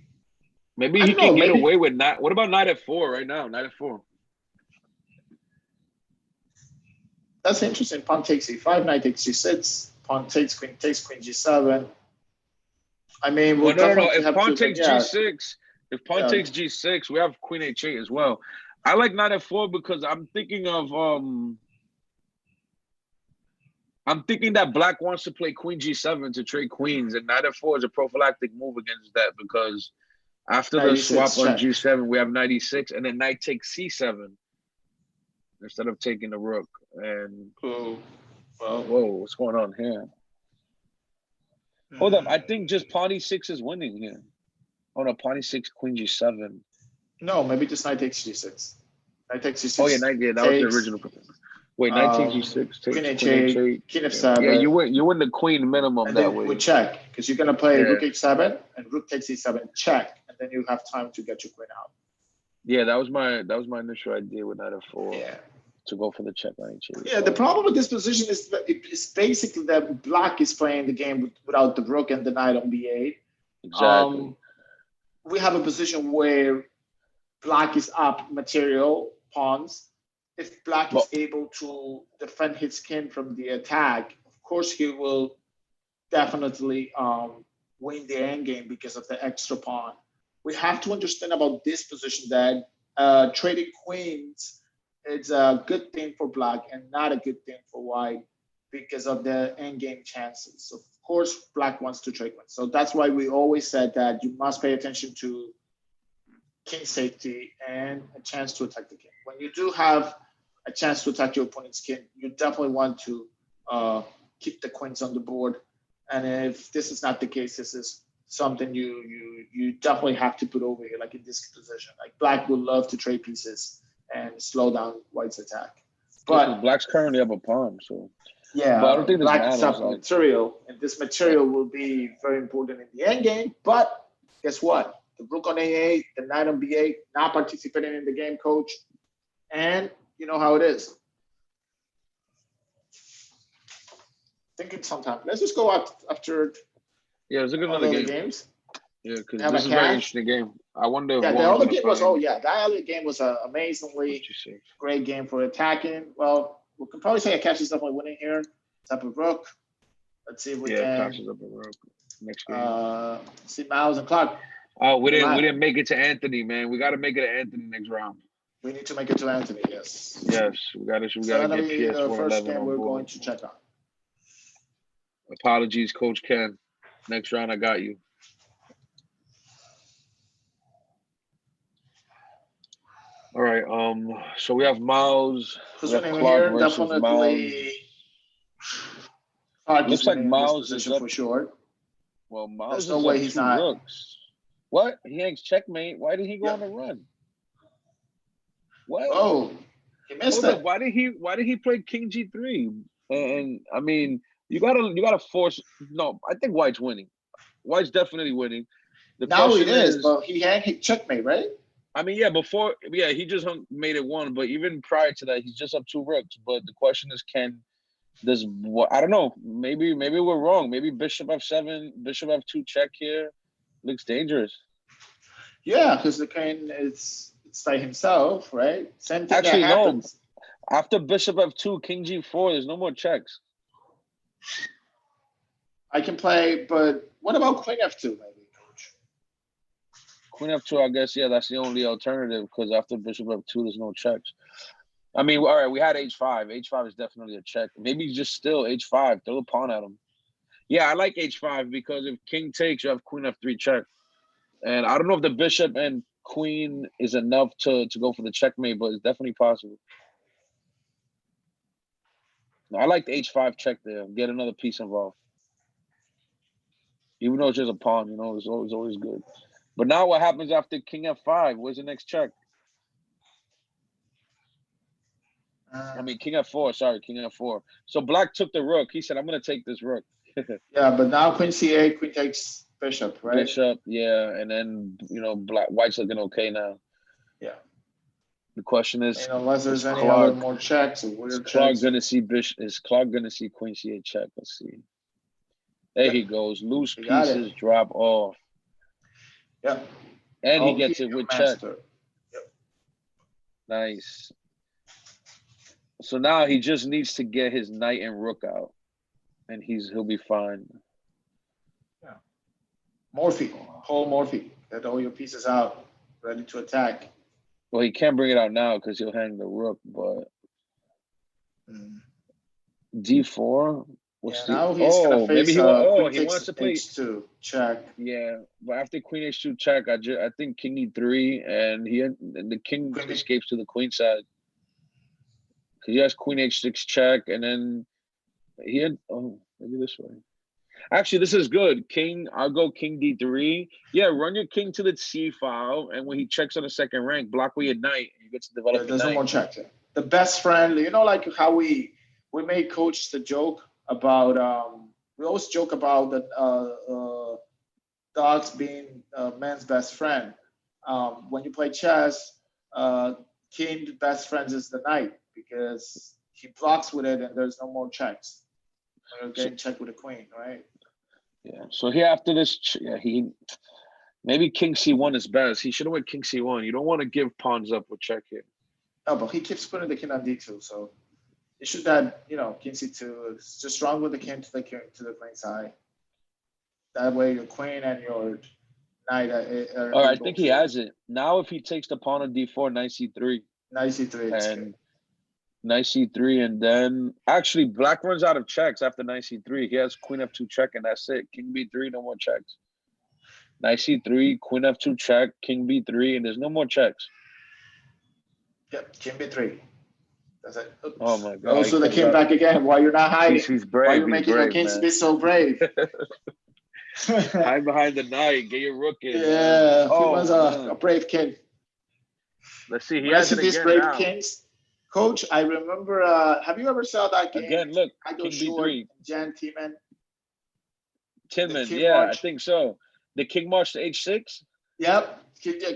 Maybe I he don't know. can get Maybe away with knight. What about knight f4 right now? Knight f4. that's interesting. Pawn takes e5, knight takes g6, pawn takes queen g7. I mean, Well, we'll no. definitely If have pawn to, but takes yeah, g6, if pawn yeah, takes g6, we have queen h8 as well. I like knight f4 because I'm thinking that black wants to play queen g7 to trade queens, and knight f4 is a prophylactic move against that because after knight the e6 swap on check. g7, we have knight e6, and then knight takes c7 instead of taking the rook. And Ooh, well, whoa, what's going on here? Hold up, I think just pawn e6 is winning here. Oh no, pawn e6, queen g7. no, maybe just knight takes g6. Knight takes Oh yeah, g6 knight. Yeah, that was the takes original. Wait, knight takes g6 queen takes queen h8, h8. king Yeah, you f7, win. You win the queen minimum and that then we way. check because you're gonna play Yeah, rook h7 and rook takes e7 check, and then you have time to get your queen out. yeah. That was my initial idea with knight f4 Yeah. to go for the check on h8. Yeah, the problem with this position is that it's basically that black is playing the game without the rook and the knight on b8. Exactly. Um, we have a position where black is up material pawns. If black But is able to defend his king from the attack, of course he will definitely win the endgame because of the extra pawn. We have to understand about this position that trading queens is a good thing for black and not a good thing for white because of the endgame chances. Of course, black wants to trade queens. So that's why we always said that you must pay attention to king safety and a chance to attack the king. When you do have a chance to attack your opponent's king, you definitely want to keep the queens on the board. And if this is not the case, this is something you definitely have to put over here, like in this position. Like black would love to trade pieces and slow down white's attack. yeah, because But black's currently up a pawn, so. But I yeah, don't think this black is matters. up Like, material, and this material will be very important in the end game. But guess what? The rook on A8, the knight on B8, not participating in the game, coach. And you know how it is. Thinking sometime. Let's just go out after yeah, let's look at all the another other game. games. Yeah, because Have a this is a very cash. interesting game. I wonder if Yeah, the Warren's other gonna game was, oh find yeah, that other game was an amazingly 56. great game for attacking. Well, we can probably say a cash is definitely winning here. Type of rook. Let's see if we Yeah, can passes up a rook. Next game. see Miles and Clark. Oh, we The didn't make it to Anthony, man. We got to make it to Anthony next round. We need to make it to Anthony, yes. Yes, we got So to that'll get be the PS4 first 11 game on we're board. going to check on. Apologies, Coach Ken. Next round, I got you. All right. So we have Miles. Who's We have winning Clark here? versus Miles. Definitely Clark is Looks like winning in this Miles is position up. for sure. Well, Miles There's no is way up he's 2 not. rooks. What? He hangs checkmate. Why did he go on Yep. a run? What? Oh, he missed Hold up. it. Why did he play King G3? And I mean, you gotta force. No, I think White's winning. White's definitely winning. The Now it question is, is, but he had checkmate, right? I mean, he just made it 1, but even prior to that, he's just up 2 rooks. But the question is, does what? I don't know. Maybe we're wrong. Maybe Bishop F7, Bishop F2 check here looks dangerous. Yeah, because the king is it's by himself, right? Same thing that Actually, no. happens. After Bishop F2, King G4, there's no more checks. I can play, but what about Queen F2, maybe, coach? Queen F2, I guess, yeah, that's the only alternative because after Bishop F2, there's no checks. I mean, all right, we had H5. H5 is definitely a check. Maybe just still H5. Throw a pawn at him. Yeah, I like H5 because if King takes, you have Queen F3 check. And I don't know if the Bishop and Queen is enough to go for the checkmate, but it's definitely possible. I like the H5 check there. Get another piece involved. Even though it's just a pawn, you know, it's always good. But now what happens after King F5? Where's the next check? I mean, King F4, sorry, King F4. So Black took the rook. He said, I'm going to take this rook. Yeah, but now Queen C8, Queen takes Bishop, right? Bishop, yeah. And then, you know, White's looking okay now. Yeah. The question is, unless there's is any Clark, other more checks or is weird Clark checks. going to see Bishop? Is Clark going to see Queen C8 check? Let's see. There he goes. Loose He got pieces it. drop off. Yep. And he gets it with check. Yep. Nice. So now he just needs to get his knight and rook out, and he'll be fine. Yeah. Morphe, whole Morphe. Get all your pieces out, ready to attack. Well, he can't bring it out now because he'll hang the rook, but D4. Now he's gonna face maybe he wants to play H2 check. Yeah, but after Queen H2 check, I think King E3, and the King escapes to the Queen side. Because he has Queen H6 check, and then he had maybe this way. Actually, this is good. I'll go King D3. Yeah, run your king to the C file, and when he checks on the second rank, block with your knight, and you get to develop. There's no more checks. The best friend, you know, like how we made coach the joke about we always joke about that dogs being man's best friend. When you play chess, king's best friends is the knight because he blocks with it and there's no more checks. You're getting checked with a queen, right? Yeah. So here after this, maybe King C1 is best. He should have went King C1. You don't want to give pawns up with check here. No, but he keeps putting the king on D2, so you should have, King C2. It's just run with the king to the queen side. That way, your queen and your knight are. All right, I think he has it now. If he takes the pawn on D4, knight C3. Knight C3. And knight C3, and then actually Black runs out of checks after knight C3. He has Queen F2 check, and that's it. King B3, no more checks. Knight C3, Queen F2 check, King B3, and there's no more checks. Yep, King B3. That's it. Oops. Oh my God! Also, the king back again. Why you're not hiding? He's brave. Why you making your kings be so brave? Hide behind the knight. Get your rook in. Yeah, he was a brave king. Let's see. He has it these again brave now. Kings. Coach, I remember. Have you ever saw that game? Again, look. I go King short. B3. Jan Tiemann. Yeah, March. I think so. The king march to H6. Yep.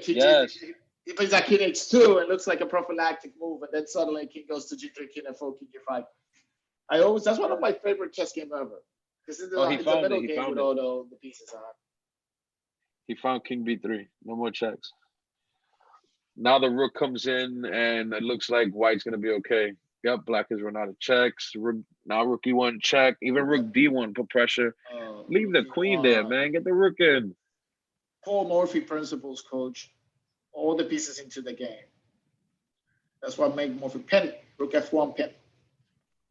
Yes. He plays that king H2 and looks like a prophylactic move, and then suddenly king goes to G3, king F4, king G5. That's one of my favorite chess games ever. This is the middle game with all the pieces on. He found king B3. No more checks. Now the rook comes in, and it looks like White's going to be okay. Yep, Black has run out of checks. Now rook E1 check. Even rook D1 put pressure. Leave the queen there, man. Get the rook in. Paul Morphe principles, coach. All the pieces into the game. That's what makes Morphe pin. Rook F1 pin.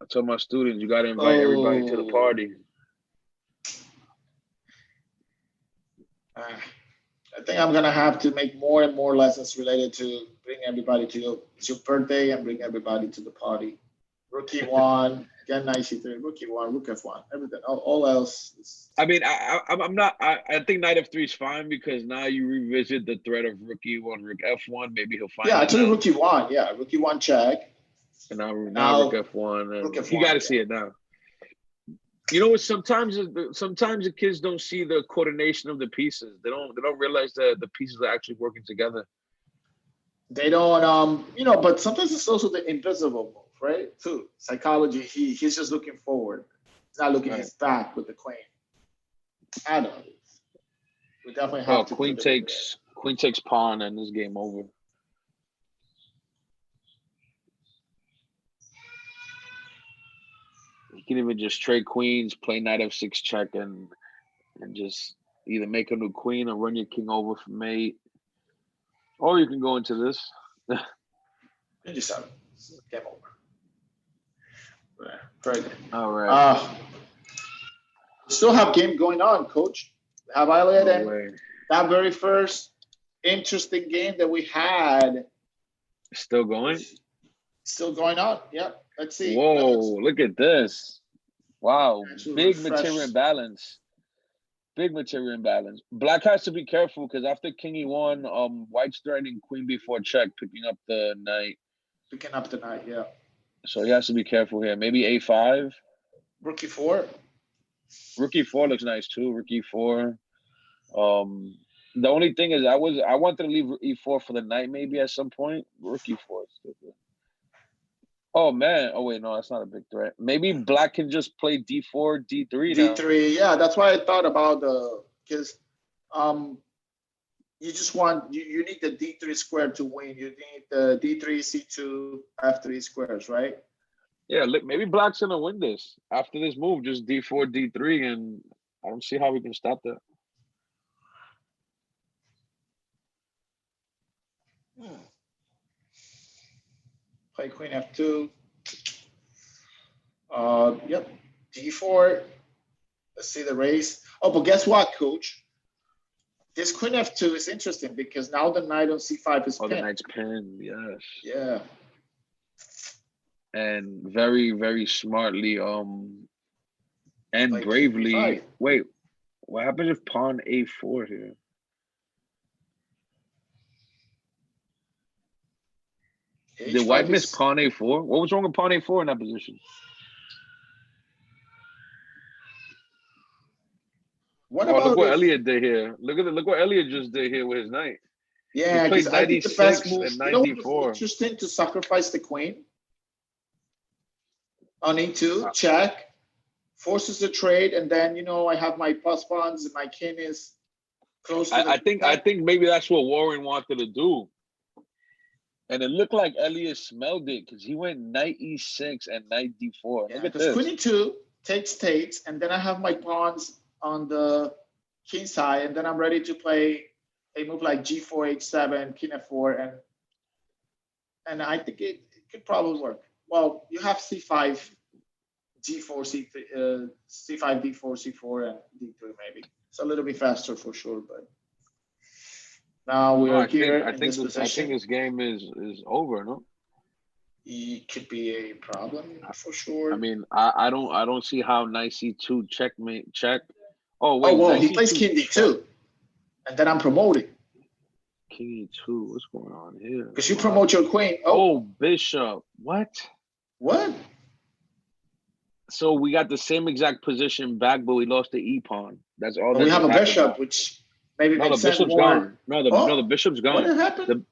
I told my students, you got to invite everybody to the party. I think I'm gonna have to make more and more lessons related to bring everybody to it's your birthday and bring everybody to the party. Rook E1, again knight C3, Rook E1, Rook F1, everything. All else is... I mean, I'm not. I think knight F3 is fine because now you revisit the threat of Rook E1, Rook F1. Maybe he'll find. Yeah, actually Rook E1. Yeah, Rook E1 check. And now Rook F1. Rook F1. You got to see it now. You know what? Sometimes the kids don't see the coordination of the pieces. They don't realize that the pieces are actually working together. They don't, but sometimes it's also the invisible move, right? Too psychology. He's just looking forward. He's not looking his back with the queen. I know. We definitely have to. Queen takes pawn, and this game over. You can even just trade queens, play knight F6 check, and just either make a new queen or run your king over for mate. Or you can go into this. 57. Game over. Very good. All right. Still have game going on, coach. Have I let in that very first interesting game that we had? Still going? Still going on, yep. Let's see. Whoa, look at this. Wow, Actually big material refresh. imbalance. Big material imbalance. Black has to be careful because after King E1, White's threatening Queen B4 check, picking up the knight. Picking up the knight, yeah. So he has to be careful here. Maybe A5. Rook E4. Rook E4 looks nice too. Rook E4. The only thing is I wanted to leave E4 for the knight maybe at some point. Rook E4 is still good. Oh man. Oh wait, no, that's not a big threat. Maybe Black can just play D4, D3 now. D3, yeah, that's why I thought about because you just want you need the D3 square to win. You need the D3, C2, F3 squares, right? Yeah, look, maybe Black's gonna win this. After this move, just D4, D3, and I don't see how we can stop that. Play Queen F2. Yep, D4. Let's see the race. Oh, but guess what, coach? This Queen F2 is interesting because now the knight on C5 is Oh, the pinned. knight's pinned, yes. Yeah. And very, very smartly, and Like bravely. E5. Wait, what happens if pawn A4 here? Did H5 White miss is, pawn A4? What was wrong with pawn A4 in that position? what Oh, look about what if, Elliot did here. Look what Elliot just did here with his knight. He yeah, because played I think the best 96 move, and you know knight what is D4. interesting to sacrifice the queen on E2, Uh, check, forces the trade, and then, I have my plus pawns and my king is close to the I think maybe that's what Warren wanted to do. And it looked like Elliot smelled it because he went knight E6 and knight D4. Yeah, Look at because this. Queen E2 takes, and then I have my pawns on the king side, and then I'm ready to play a move like G4, H7, King F4, and I think it could probably work. Well, you have C5, G4, C5, D4, C4, and D3 maybe. It's a little bit faster for sure, but now we No, are here in this I think position. this game is over, no? It could be a problem for sure. I mean, I don't see how knight C2 checkmate check. Oh Oh, wait, well, knight he plays C2 King check. D2, and then I'm promoting. King E2. What's going on here? Because you Wow. promote your queen. Oh, bishop. What? What? So we got the same exact position back, but we lost the E pawn. That's all But that we have just a happened bishop, now. which maybe No, the makes sense. bishop's Warren. gone. No, the bishop's What gone. happened?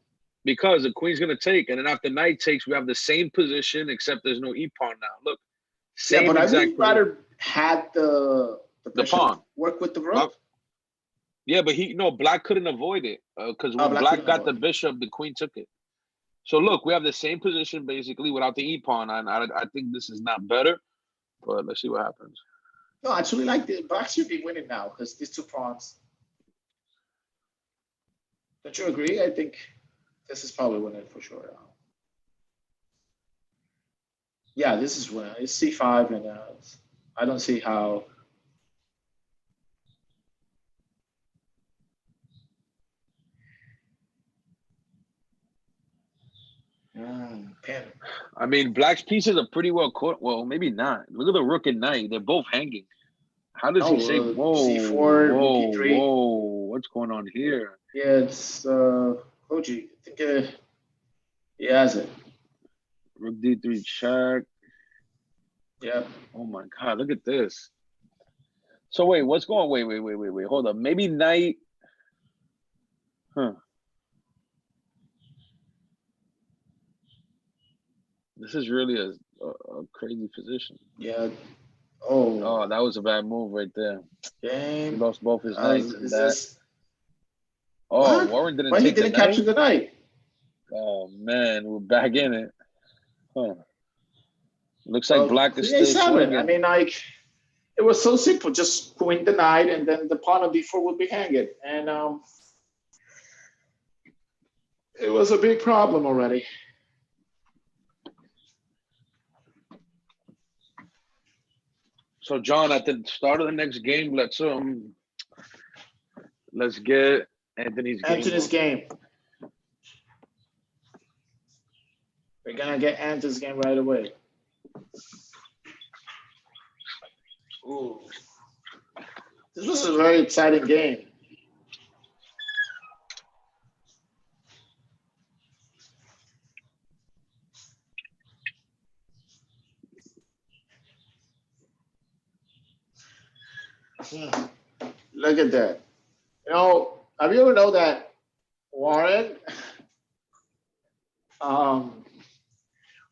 Because the queen's gonna take, and then after knight takes, we have the same position except there's no E pawn now. Look, Yeah, same but I exact would position. rather had the bishop pawn. work with the rook. Well, yeah, but Black couldn't avoid it because when Black Black couldn't got the avoid it. bishop, the queen took it. So look, we have the same position basically without the E pawn, and I think this is not better, but let's see what happens. No, I actually like the Black should be winning now because these two pawns. Don't you agree? I think this is probably winning for sure. Yeah, this is winning. It's C5, and I don't see how. Pin. I mean, Black's pieces are pretty well caught. Well, maybe not. Look at the rook and knight; they're both hanging. How does he say? Whoa, C4, rook whoa, E3. whoa! What's going on here? Yeah, it's Koji. I think he has it. Rook D3 check. Yeah. Oh my God! Look at this. So wait, what's going? Wait. Hold up. Maybe knight. Huh. This is really a crazy position. Yeah. Oh, that was a bad move right there. game. He lost both his knights and that. This... Oh, What? Warren didn't Why take he didn't the knight? capture the knight? Oh man, we're back in it. Huh. Looks like Black is Queen still A7. swinging. I mean, like, it was so simple. Just queen the knight, and then the pawn on D4 would be hanging. And it was a big problem already. So John, at the start of the next game, let's get Anthony's game. We're gonna get Anthony's game right away. Ooh. This was a very exciting game. Hmm. Look at that. Have you ever know that Warren, um,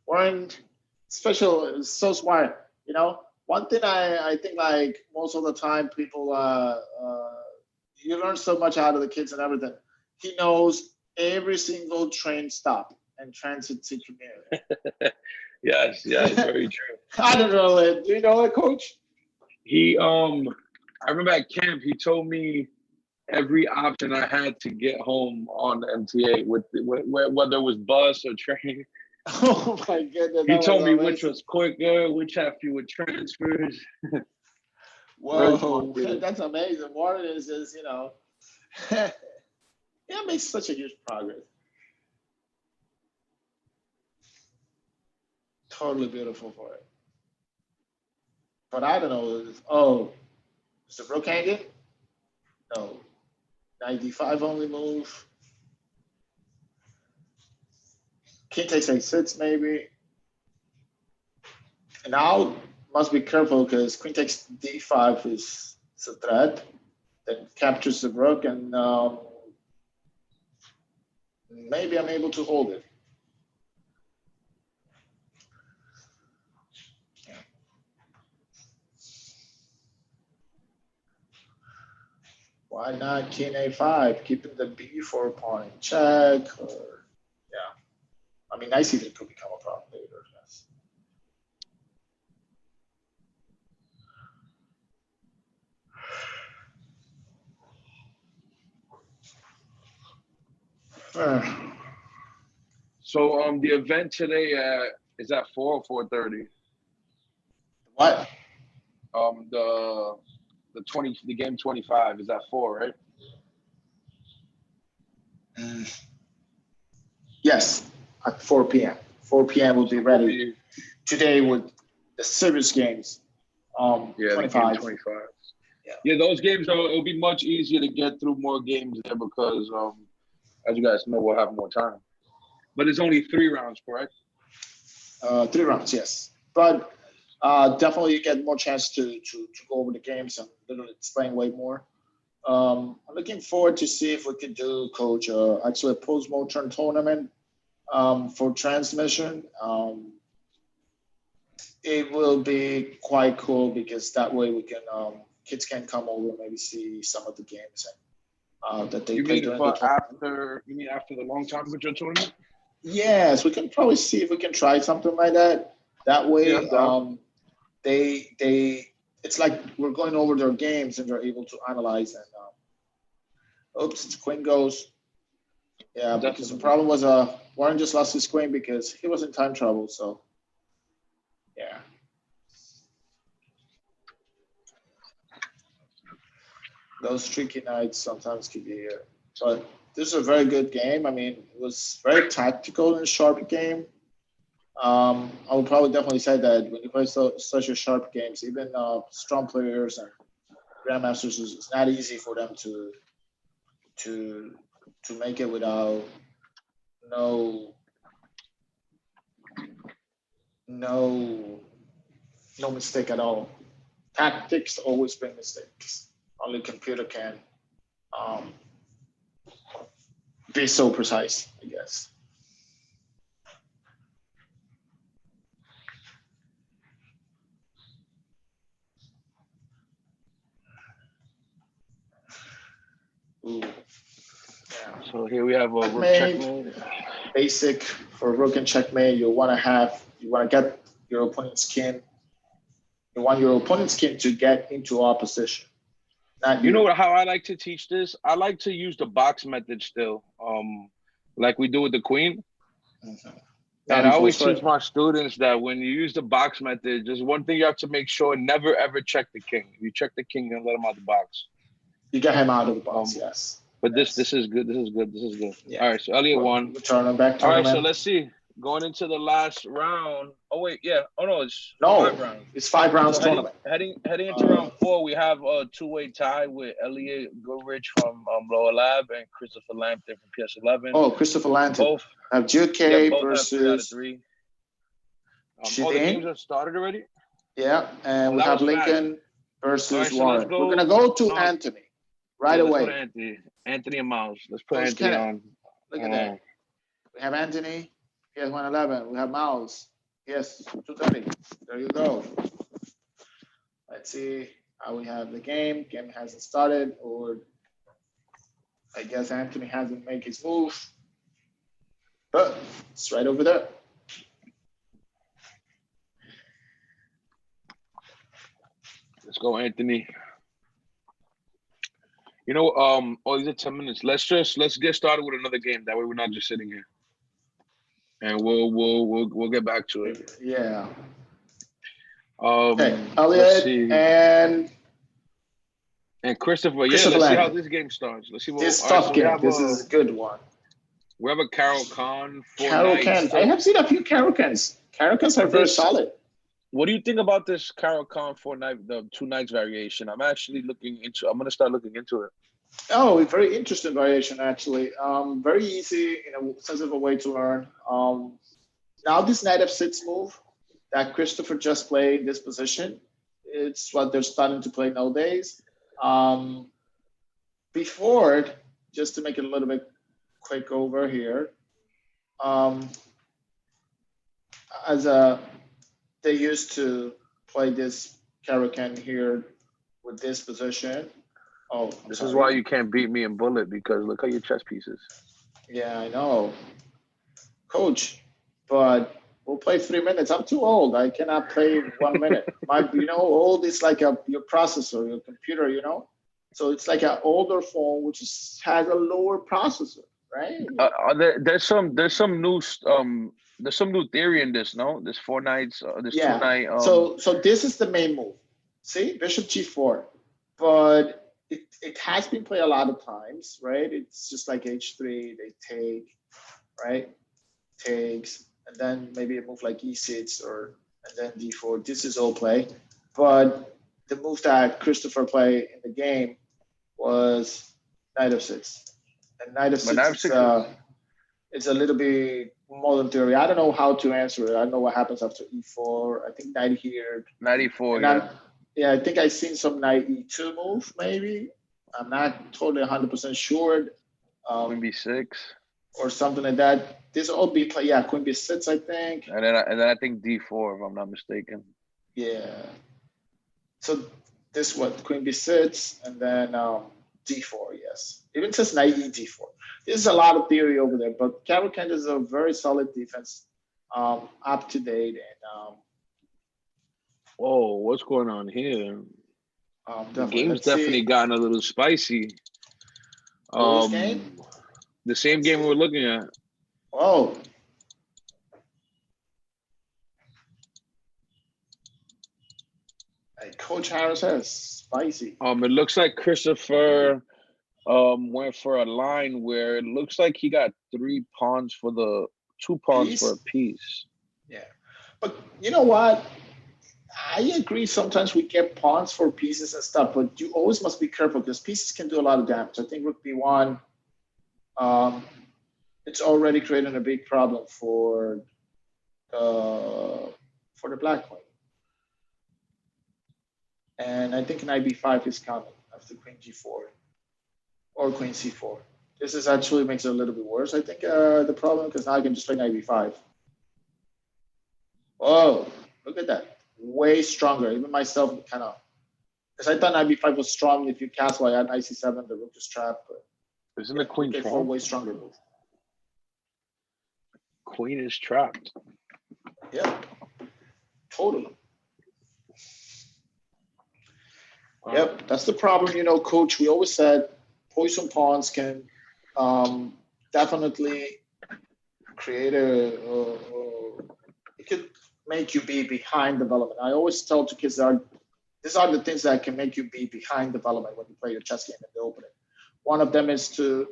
Warren special is so smart. One thing I think like most of the time people you learn so much out of the kids and everything. He knows every single train stop and transit to Yes, yes, commute. very true. I don't know it. Do you know it, Coach? He I remember at camp he told me every option I had to get home on the MTA whether it was bus or train. Oh my goodness, He that was told me which amazing. was quicker, which had fewer transfers. Very smart Whoa, kid. that's amazing. Warren is just, yeah, makes such a huge progress. Totally beautiful for it. But I don't know. Oh, is the Brook hanging? No. 95 only move. King takes a 6 maybe. And now must be careful because Queen takes D5 is a threat. Then captures the Brook and maybe I'm able to hold it. Why not King A5, keeping the B4 pawn in check? Or yeah, I mean, I see that could become a problem later. Yes. So the event today is at 4 or 4:30. What? The game 25 is at 4, right? Yes, at 4 p.m. 4 p.m. will be So ready today with the serious games. yeah, the game 25. 25. Yeah. Yeah, those games it'll be much easier to get through more games there because as you guys know, we'll have more time. But it's only 3 rounds, correct? 3 rounds, yes. But definitely you get more chance to go over the games and literally explain way more. I'm looking forward to see if we can do, Coach, actually a post-mortem tournament for transmission. It will be quite cool because that way we can kids can come over and maybe see some of the games that they You play mean during the for tournament. after? You mean after the long temperature tournament? Yes, we can probably see if we can try something like that. That Yeah, way, I'm down. they it's like we're going over their games and they're able to analyze and oops, it's queen goes. Yeah, because the Definitely. problem was Warren just lost his queen because he was in time trouble. So yeah, those tricky nights sometimes can be here. But this is a very good game. I mean, it was very tactical and sharp game. I would probably definitely say that when you play such a sharp games, even strong players and grandmasters, it's not easy for them to to make it without no no no mistake at all. Tactics always bring mistakes. Only computer can um, be so precise, I guess. Ooh, yeah. So here we have a rook Checkmate, checkmate. basic for rook and checkmate. You want to get your opponent's king. You want your opponent's king to get into opposition, not You know you. what? How I like to teach this? I like to use the box method still, like we do with the queen. Mhm. Now And I before always teach sweat, my students that when you use the box method, just one thing you have to make sure: never ever check the king. If you check the king, and let him out the box. you get him out of the box. Um, Yes, but this yes, this is good. This is good. This is good. yeah. All right, so Elliot Well, won. return him back All right, so tournament. let's see. going into the last round. Oh wait, yeah. Oh no, it's No, 5 rounds. it's 5 rounds So heading tournament. heading heading into Uh, round 4, we have a two-way tie with Elliot Goodrich from Lower Lab and Christopher Lampton from PS11. oh, Christopher Lanton. Both, Have Jude yeah, K both have 3 out of versus 3. Oh, the games Shidane. have started already. Yeah, and Oh, we that have was fast. Lincoln All versus right, so let's Warren. We're gonna go. go to No, Anthony right yeah, let's go to away. Anthony. Anthony and Miles. Let's put Coach Anthony Kenneth, on. look at that. We have Anthony. He has 111. We have Miles. Yes, 230. There you go. Let's see how we have the game. Game hasn't started, or I guess Anthony hasn't made his move. But it's right over there. Let's go, Anthony. You know, oh, these are 10 minutes. Let's get started with another game. That way, we're not just sitting here, and we'll get back to it. Yeah. Okay, Let's Elliot see. and Christopher. Yeah, Christopher let's see how Landon. this game starts. Let's see what. This All right, tough so we game. have This is a good one. a Carol Khan, 4 Carol knights. Cans. I have seen a few Carol Cans. Carol Cans are very solid. What do you think about this Carol Khan 4 night, the 2 nights variation? I'm actually looking into. I'm gonna start looking into it. Oh, very interesting variation actually. Very easy in a sense of a way to learn. Now this knight f6 move that Christopher just played in this position, it's what they're starting to play nowadays. Before it, just to make it a little bit quick over here, they used to play this Caracan here with this position. Oh, this is why you can't beat me in bullet, because look at your chess pieces. Yeah, I know, coach, but we'll play 3 minutes. I'm too old. I cannot play 1 minute. Old is like your processor, your computer, So it's like an older phone which has a lower processor, right? There's some new theory in this. No, this 4 nights, this 2 night. So this is the main move. See, Bishop G4, but it has been played a lot of times, right? It's just like H3, they take, right? Takes, and then maybe a move like E6 and then D4. This is all play. But the move that Christopher played in the game was Knight of 6. And Knight of 6 is a little bit modern theory. I don't know how to answer it. I don't know what happens after E4. I think Knight here. 94, yeah. I think I seen some Knight E2 move, maybe. I'm not totally 100% sure. Queen B6. Or something like that. This all be play. Yeah, Queen B6, I think. And then I think D4, if I'm not mistaken. Yeah. So this what Queen B6 and then D4. Yes, even says Knight E D4. This is a lot of theory over there, but Cavalcante is a very solid defense, up to date and. Whoa, what's going on here? The game's Let's definitely see. gotten a little spicy. Game? The same game we were looking at. Oh. Hey, Coach Harris says spicy. It looks like Christopher went for a line where it looks like he got 2 pawns for a piece. Yeah. But you know what? I agree. Sometimes we get pawns for pieces and stuff, but you always must be careful because pieces can do a lot of damage. I think Rook B1, it's already creating a big problem for the black queen. And I think Knight B5 is coming after Queen G4 or Queen C4. This is actually makes it a little bit worse. I think the problem because now I can just play Knight B5. Oh, look at that. Way stronger. Even myself kind of, because I thought Knight B5 was strong. If you castle, I had Knight C7, the Rook is trapped. But isn't the Queen trapped? Way stronger move. Queen is trapped. Yeah, totally. Yep, that's the problem. Coach, we always said poison pawns can definitely create it could make you be behind development. I always tell to kids these are the things that can make you be behind development when you play your chess game in the opening. One of them is to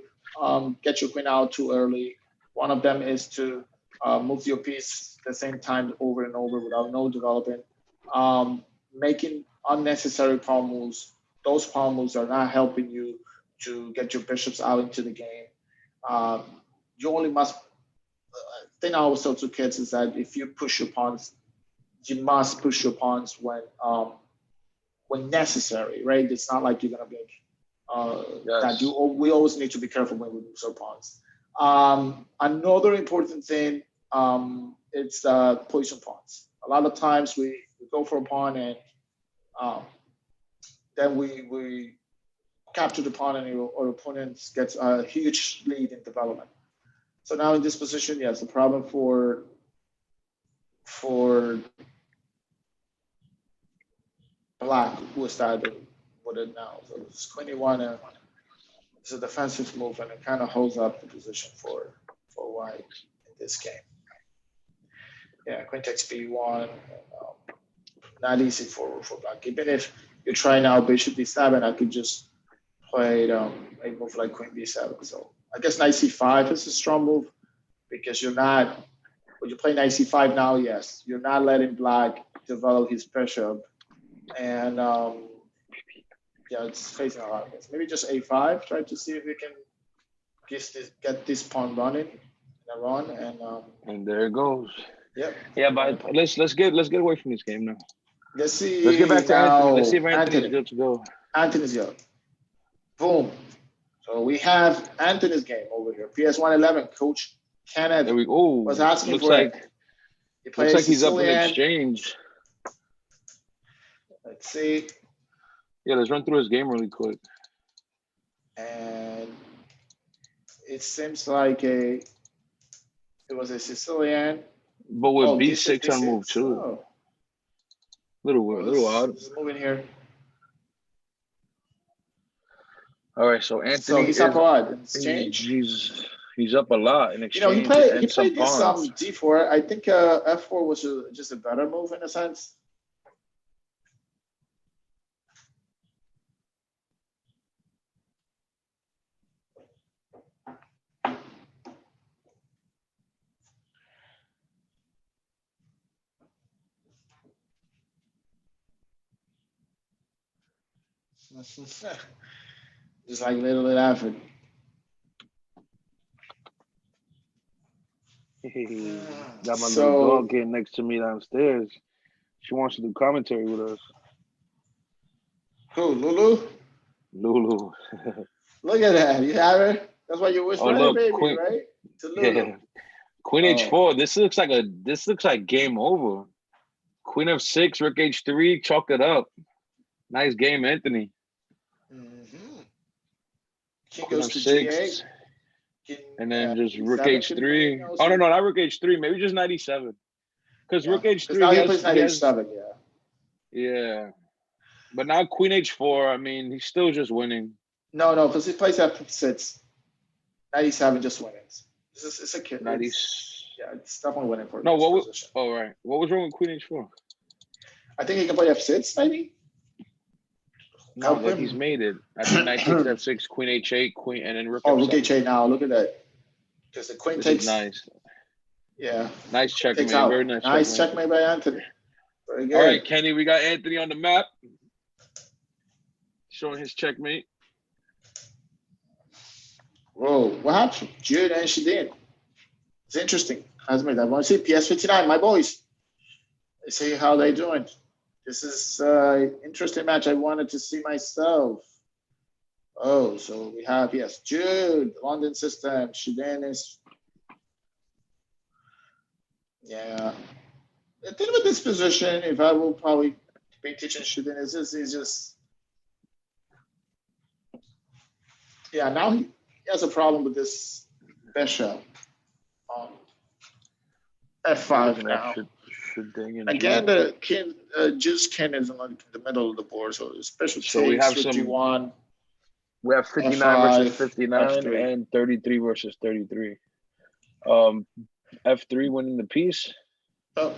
get your queen out too early. One of them is to Move your piece at the same time over and over without no development. Making unnecessary pawn moves. Those pawn moves are not helping you to get your bishops out into the game. Um, you only must. Thing I always tell to kids is that if you push your pawns, you must push your pawns when necessary, right? It's not like you're gonna be that Yes. we always need to be careful when we lose our pawns. Another important thing, it's poison pawns. A lot of times we go for a pawn and um, then we capture the pawn and our opponent gets a huge lead in development. So now in this position, yes, the problem for black was that with it now. So it's 21 and it's a defensive move and it kind of holds up the position for white in this game. Yeah, queen takes b1. Not easy for black. Even if you try now bishop d7, I could just play a move like queen b7. So I guess knight c5 is a strong move because you're not when you play knight c5 now. Yes, you're not letting black develop his bishop, and yeah, it's facing a lot of this. Maybe just a5. Try to see if we can get this pawn running in a run, And there it goes. Yep. Yeah, but let's get away from this game now. Let's see. Let's get back to now, Anthony. Let's see if Anthony's good to go. Anthony's good. Boom. So we have Anthony's game over here. PS111, Coach Kenneth There we go. was asking Looks for like it. He looks like he's up in Sicilian. exchange. Let's see. Yeah, let's run through his game really quick. And it seems like it was a Sicilian. But with B6 on move too. Oh. Little odd. This is moving here. All right, so Anthony. So he's up a lot in exchange. He's up a lot in exchange. He played this d4. I think f4 was just a better move in a sense. Just like little laughing. Got my little dog getting next to me downstairs. She wants to do commentary with us. Who, Lulu? Lulu. Look at that. You have her? That's why you wish for her baby, Queen, right? To Lulu. Yeah. Queen h4. This looks like game over. Queen f6, rook h3, chalk it up. Nice game, Anthony. Mm-hmm. King Queen goes to f6. G8. And then just rook h3. Oh, no, not rook h3. Maybe just knight e7. Because rook h3. Now he plays knight h7, Yeah. But now queen h4, I mean, he's still just winning. No, because he plays f6. Knight e7 just winning. It's a kid. It's definitely winning for this position. Oh, right. What was wrong with queen h4? I think he can play f6, maybe? No, like he's made it. I think knight takes f6, queen h8, queen, and then rook f7. Rook h8 now. Look at that. Because the queen takes. Nice. Yeah. Nice checkmate. Very nice. Nice checkmate by Anthony. Very good. All right, Kenny, we got Anthony on the map. Showing his checkmate. Whoa, what happened? Jude and Shadin. It's interesting. I want to see PS59, my boys. Let's see how they doing. This is an interesting match I wanted to see myself. Oh, so we have, Jude, London system. Shadin is. Yeah. The thing with this position, if I will probably be teaching Shadin, is just. Yeah, now he has a problem with this bishop. F5 now. Again, the king, Juice Ken is in the middle of the board, so special so we have some. G1, we have 59 F5, versus 59 F3. And 33 versus 33. F3 winning the piece. But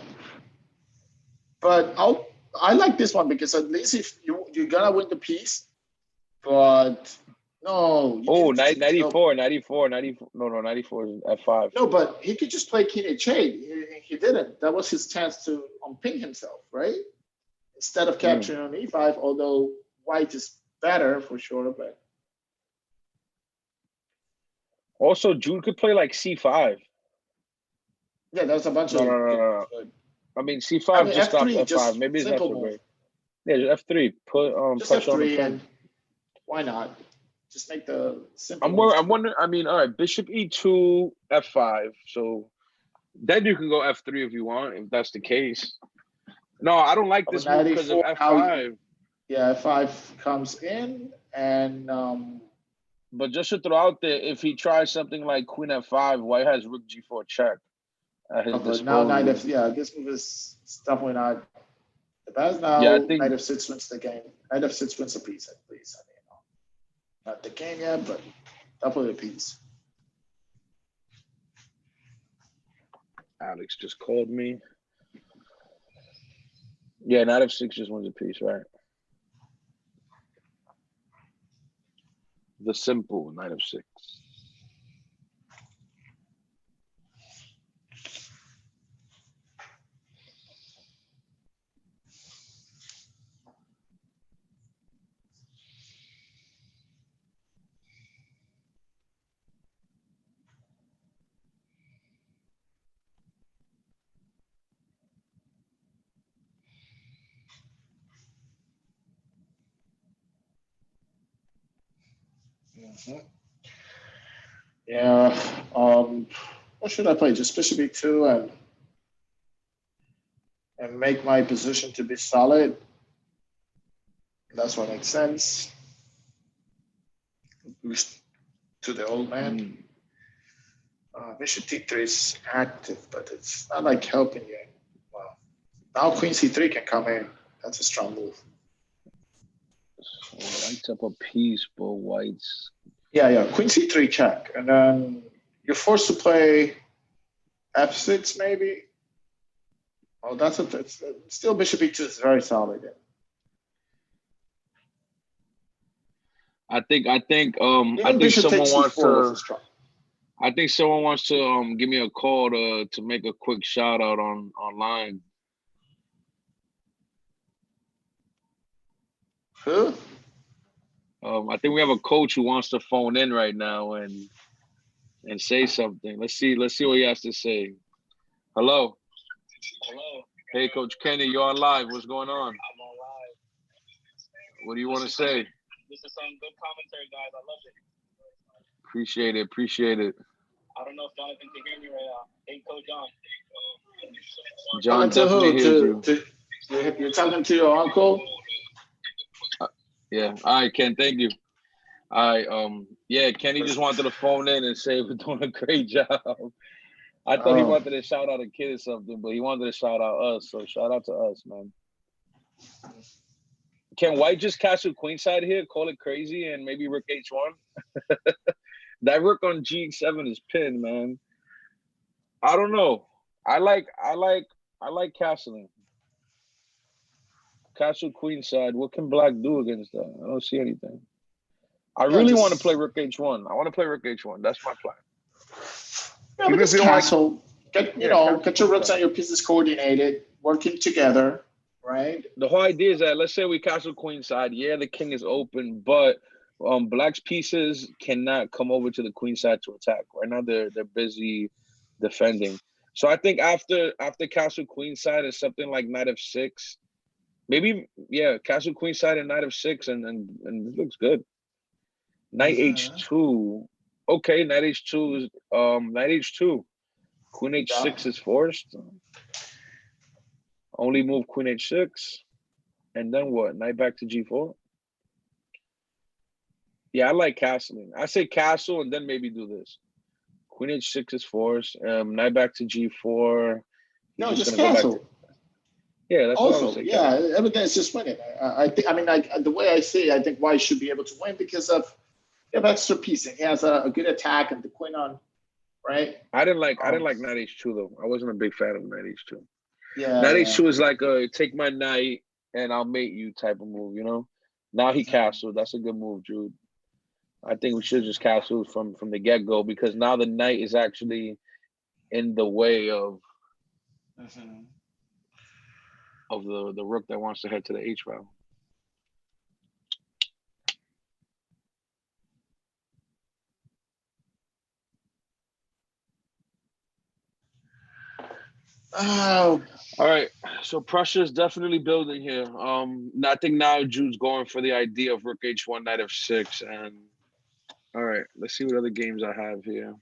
I like this one because at least if you're gonna win the piece, but No, you Oh, need to choose. No, 94, 94, 94. No, 94 is F5. no, but he could just play king h8. He didn't. That was his chance to unpin himself, right? Instead of Mm. capturing on e5, although white is better for sure, but Also, Jude could play like C5. yeah, there's a bunch No, of no, no, good no, moves. no. But I mean, I C5 mean, just stops f3, F5. just Maybe it's not simple so move. great. Yeah, just F3. Put Just pressure on the f3, pin. and why not? Just make the simple I'm moves. wondering. I mean, all right, Bishop E2, F5. So then you can go F3 if you want, if that's the case. No, I don't like But this move because of 94 now, F5. yeah, f5 comes in, and But just to throw out there, if he tries something like Queen F5, White has Rook G4 check at his but now knight disposal. f, yeah, this move is definitely not the best. Yeah, I Now knight think f6 wins the game. Knight f6 wins a piece at least. I mean, not the game yet, but definitely a piece. Alex just called me. Yeah, Knight F6 just wins a piece, right? The simple Knight F6. Yeah. What should I play? Just bishop e2 and make my position to be solid. That's what makes sense. To the old man. Bishop t3 is active, but it's not like helping you. Well, now queen c3 can come in. That's a strong move. So White's up a piece, but White's. Yeah. Queen c3 check, and then you're forced to play f6 maybe. Oh, that's still bishop e2 is very solid. I think Even bishop someone takes wants c4 was to. a strong. I think someone wants to give me a call to make a quick shout out online. Who? I think we have a coach who wants to phone in right now and say something. Let's see what he has to say. Hello. Hello. Hey, Coach Kenny, you're on live. What's going on? I'm on live. What do you want to say? This is some good commentary, guys. I love it. Appreciate it. I don't know if Jonathan can hear me right now. Hey, Coach John. John Talking to definitely who? hears you. You're talking to your uncle? Yeah. All right, Ken. Thank you. All right. Yeah, Kenny just wanted to phone in and say we're doing a great job. I thought he wanted to shout out a kid or something, but he wanted to shout out us. So shout out to us, man. Can White just castle queenside here, call it crazy, and maybe rook h1? That rook on g7 is pinned, man. I don't know. I like castling. Castle queenside. What can Black do against that? I don't see anything. I really want to play rook h1. I want to play rook h1. That's my plan. Yeah, but just castle. Get your rooks and your pieces coordinated, working together, right? The whole idea is that let's say we castle queenside. Yeah, the king is open, but Black's pieces cannot come over to the queen side to attack. Right now they're busy defending. So I think after castle queenside is something like knight f6. Maybe castle queenside and knight f6 and it looks good. Knight h2. Okay, knight h2 is knight h2. Queen h6 is forced. Only move queen h6. And then what? Knight back to g4? Yeah, I like castling. I say castle and then maybe do this. Queen h6 is forced. Knight back to g4. No, just castle. Yeah, that's also, what I was saying. Yeah, everything is just winning. I think. I mean, the way I see it, I think White should be able to win because of extra piecing. He has a good attack and the queen on, right? I didn't like knight h2 though. I wasn't a big fan of knight h2. Yeah. Knight h2 is like a take my knight and I'll mate you type of move, you know? Now he castled. That's a good move, Jude. I think we should just castle from the get go because now the knight is actually in the way of Mhm. the rook that wants to head to the H file. Oh, All right, so Prussia is definitely building here. I think now Jude's going for the idea of rook h1, knight f6, and all right, let's see what other games I have here.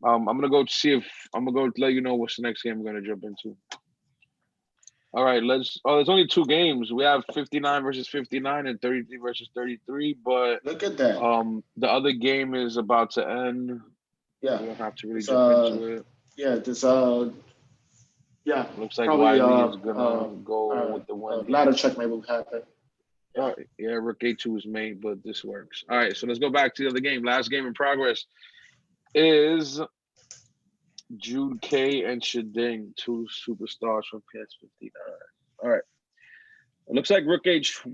I'm gonna go see if I'm gonna go let you know what's the next game we're gonna jump into. All right, let's. Oh, there's only 2 games. We have 59 versus 59 and 33 versus 33. But look at that. the other game is about to end. Yeah. We don't have to really It's, jump into it. Yeah, there's yeah, Looks like probably Wiley is gonna go with the win. ladder check maybe will happen. All right, yeah, rook a2 is made, but this works. All right, so let's go back to the other game. Last game in progress is Jude K and Shading, 2 superstars from PS59. All right. It looks like rook h. He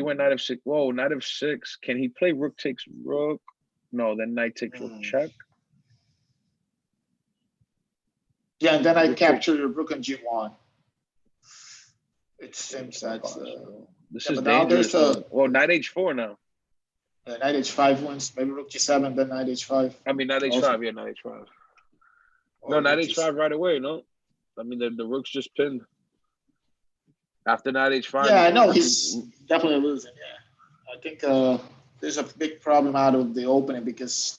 went knight f6. Whoa, knight f6. Can he play rook takes rook? No, then knight takes rook check. Yeah, and then I Rook capture the rook and g1. It seems that's this yeah, is but now dangerous. there's Well, knight h4 now. knight h5 wins, maybe rook g7, then knight h5. I mean, knight Also. h5. Yeah, knight h5. Or No, knight rook h5 right away. No, I mean the rook's just pinned. After knight h5. Yeah, I know he's definitely losing. Yeah, I think there's a big problem out of the opening because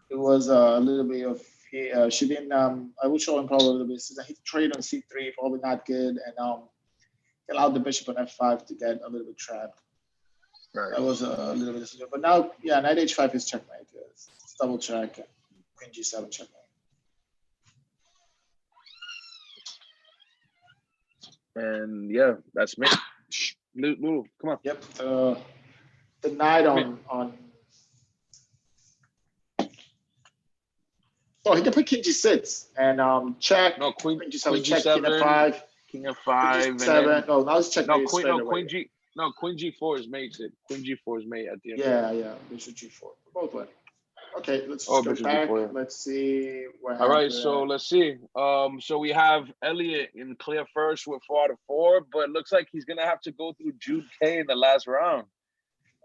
it was a little bit of she didn't. I will show him probably a little bit. He trade on c3, probably not good, and allowed the bishop on f5 to get a little bit trapped. Right. That was a little bit. But now, yeah, knight h5 is checkmate. It's double check. Queen g7 checkmate. And yeah, that's me. Lulu, come on. Yep. The knight on. Oh, he can play king g6 and check. No, queen g7, g7, check, king f5. king f5, King g7. No, now it's checkmate. Queen g4 is mate. Queen g4 is mate at the end. Yeah, bishop g4. Both way. Okay, let's just go back. G4. Let's see what All right, so let's see. So we have Elliot in clear first with 4 out of 4, but it looks like he's gonna have to go through Jude K in the last round.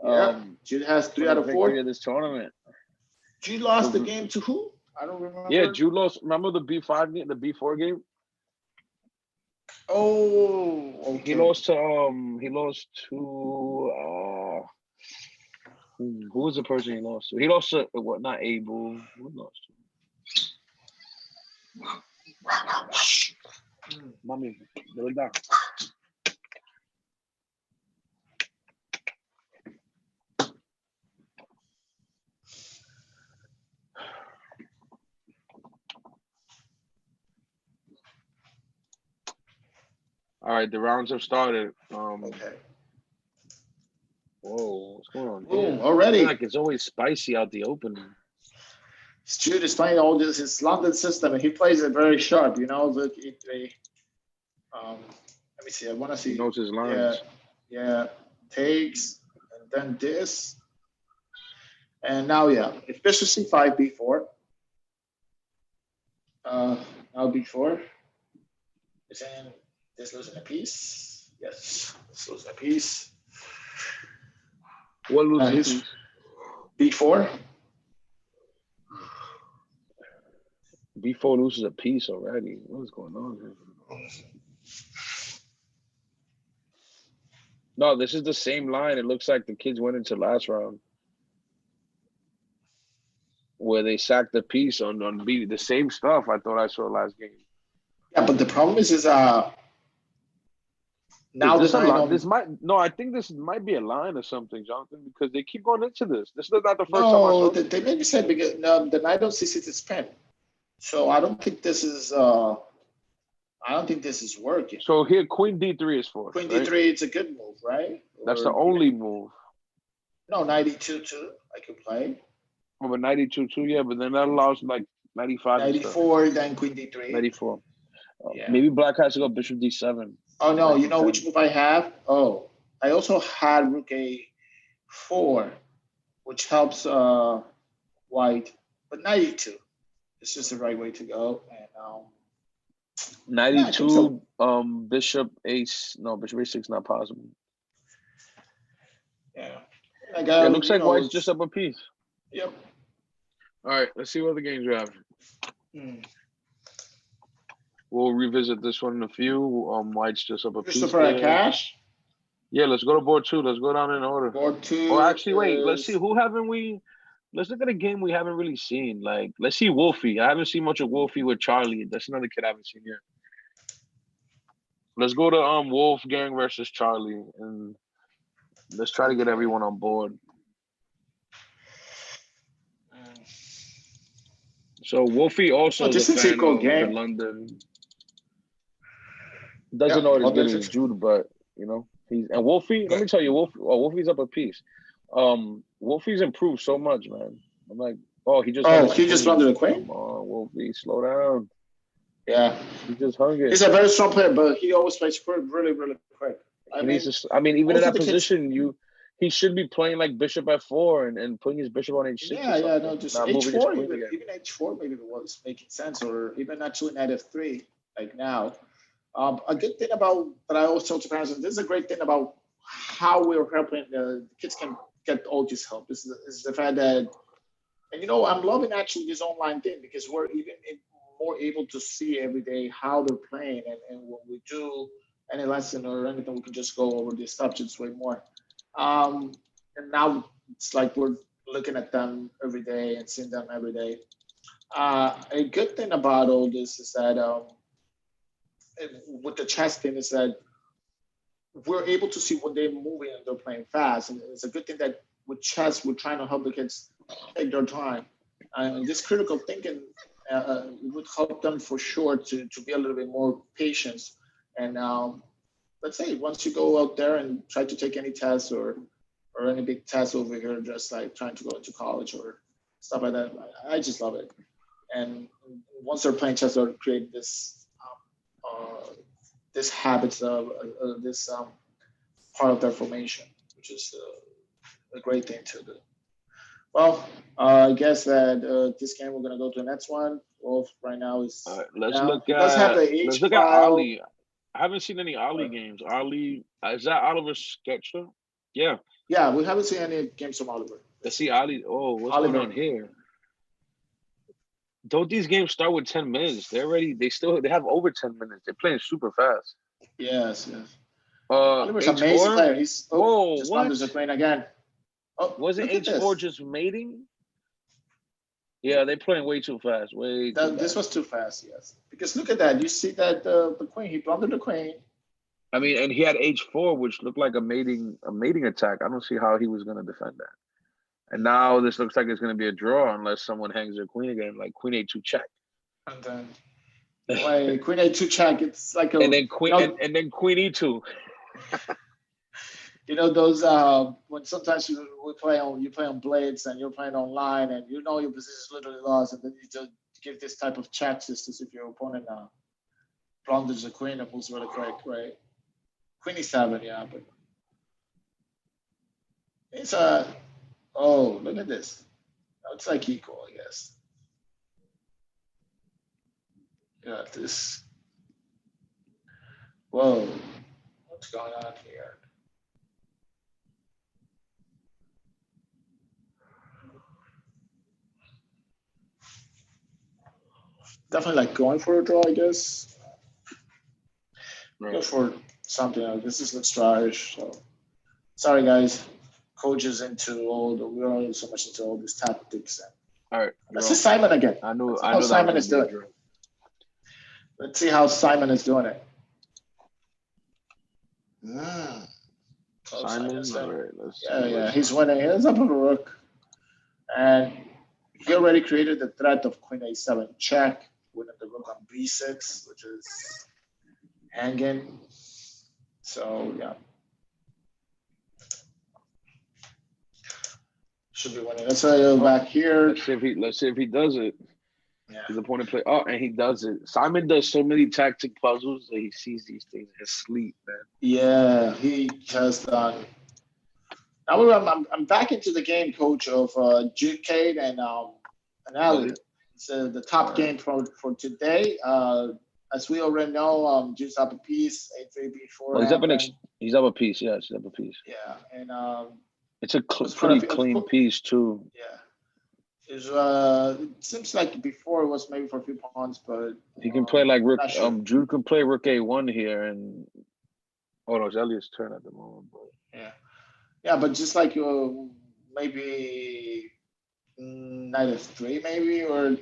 Yeah, Jude has 3 out of 4 victory of this tournament. Jude lost the game to who? I don't remember. Yeah, Jude lost. Remember the B5 game, the B4 game? Oh, okay. He lost to who was the person he lost to? He lost to what? Not Abel. Who lost to? Mommy, de verdad. All right, the rounds have started. Okay. Whoa, what's going on? Boom, already. Like it's always spicy out the opening. Jude is playing all this his London system, and he plays it very sharp. Look, let me see. I want to see. He knows his lines. Yeah. Takes, and then this, and now if bishop c5, b4. Now b4. Is in this losing a piece. Yes, this losing a piece. What loses? b4. B4 loses a piece already. What is going on here? No, this is the same line. It looks like the kids went into last round where they sacked the piece on B. The same stuff I thought I saw last game. Yeah, but the problem is now I think this might be a line or something, Jonathan, because they keep going into this. This is not the first time I saw it. They maybe said because the knight on c6 is pinned. So I don't think this is working. So here Queen d3 is for. Queen d3, it's a good move, right? That's the only move. No, knight e2 too. I could play. Oh, but knight e2 too, yeah, but then that allows like 95. 94, then queen d3. 94. Yeah. Maybe black has to go bishop d7. Oh no, you know which move I have? Oh, I also had rook a4. which helps white. But 92 is just the right way to go. And yeah, I think so. 92, bishop ace. No, bishop a6 not possible. Yeah. Like, Yeah, it looks you like know, white's just up a piece. Yep. All right, let's see what other games we have. Hmm. We'll revisit this one in a few. White's just up a piece Christopher at there. cash. Yeah, let's go to board 2. Let's go down in order. Board 2. Or actually, wait. Let's is- see. Who haven't we? Let's look at a game we haven't really seen. Like, let's see Wolfie. I haven't seen much of Wolfie with Charlie. That's another kid I haven't seen yet. Let's go to Wolfgang versus Charlie, and let's try to get everyone on board. So Wolfie also this is is a fan equal of game. the London. Doesn't know what his game is Jude, but you know he's and Wolfie. Let me tell you, Wolfie's up a piece. Wolfie's improved so much, man. I'm like, he just. He just blundered the queen. Come on, Wolfie, slow down. Yeah, he just hung it. He's a very strong player, but he always plays really, really quick. Even in that position, he should be playing like bishop f4 and putting his bishop on h6. Yeah, no, just not moving his h4. queen again. Even h4 maybe was making sense, or even actually knight f3 like now. A good thing about that I always tell to parents, and this is a great thing about how we're helping the kids can get all this help. Is the fact that, and you know, I'm loving actually this online thing because we're even more able to see every day how they're playing, and when we do any lesson or anything, we can just go over these subjects way more. And now it's like we're looking at them every day and seeing them every day. A good thing about all this is that with the chess thing is that we're able to see when they're moving and they're playing fast. And it's a good thing that with chess, we're trying to help the kids take their time. And this critical thinking would help them for sure to be a little bit more patient. And let's say once you go out there and try to take any test or any big test over here, just like trying to go into college or stuff like that, I just love it. And once they're playing chess, they're creating this habits of this part of their formation, which is a great thing to do. Well, I guess that this game we're gonna go to the next one. Wolf right now is. Let's down. look He does have the at H let's look at Ali. I haven't seen any Ali games. Ali, is that Oliver Sketcher? Yeah. Yeah, we haven't seen any games from Oliver. Let's see Ali. Oh, what's Oliver. going on here? Don't these games start with 10 minutes? They have over 10 minutes. They're playing super fast. Yes. Oliver's Oliver's amazing player. He's just what? Just playing again. Oh, wasn't H4 just mating? Yeah, they're playing way too fast. This was too fast, yes. Because look at that. You see that the queen, he blundered the queen. I mean, and he had H4, which looked like a mating attack. I don't see how he was going to defend that. And now this looks like it's going to be a draw unless someone hangs their queen again, like queen A2 check. And then queen A2 check, it's like a and then queen and then queen E2. You know those when sometimes you play on blades and you're playing online and you know your position is literally lost, and then you just give this type of checks just to see if your opponent blunders the queen and moves really quick, right? Queen E7, yeah, but it's oh, look at this. It's like equal, I guess. Yeah, this. Whoa, what's going on here? Definitely like going for a draw, I guess. Right. Go for something else. This looks trash. So sorry, guys. Coach is into we're all so much into all these tactics. All right. Let's see Simon again. I know how Simon is doing. Let's see how Simon is doing it. Simon, all right, yeah, he's winning. He's up on the rook. And he already created the threat of queen A7 check, winning the rook on B6, which is hanging. So, yeah. Should be winning. Let's say back here. Let's see if he does it. Yeah. His opponent play. Oh, and he does it. Simon does so many tactic puzzles that he sees these things in his sleep, man. Yeah, he has done Now I'm back into the game, coach, of Duquesne and Elliott. It's the top game for today. As we already know, Juice up a piece, A3 Well, beforehand. he's up a piece. Yeah, he's up a piece. Yeah, and It's a pretty clean piece too. yeah. It seems like before it was maybe for a few pawns, but he can play like Rook. sure. Drew can play Rook A1 here, and no, it's Elliott's turn at the moment. But yeah, but just like maybe knight f3, maybe, or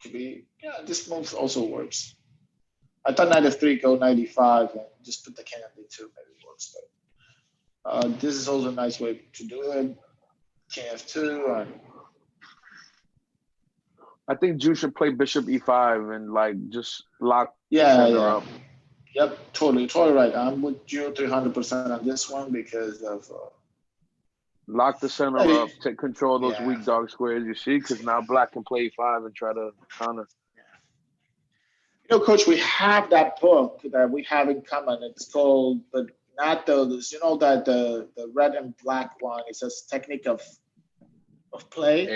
could be. Yeah, this move also works. I thought knight f3 go 95 and just put the king on d2 maybe works, but this is also a nice way to do it. King f2 and. I think Drew should play Bishop E5 and like just lock center up. Yep, totally right. I'm with you 300% on this one because of lock the center up, take control of those weak dog squares you see, because now Black can play E5 and try to counter. You know, Coach, we have that book that we have in common. It's called, but not those. You know that the red and black one. It says technique of play.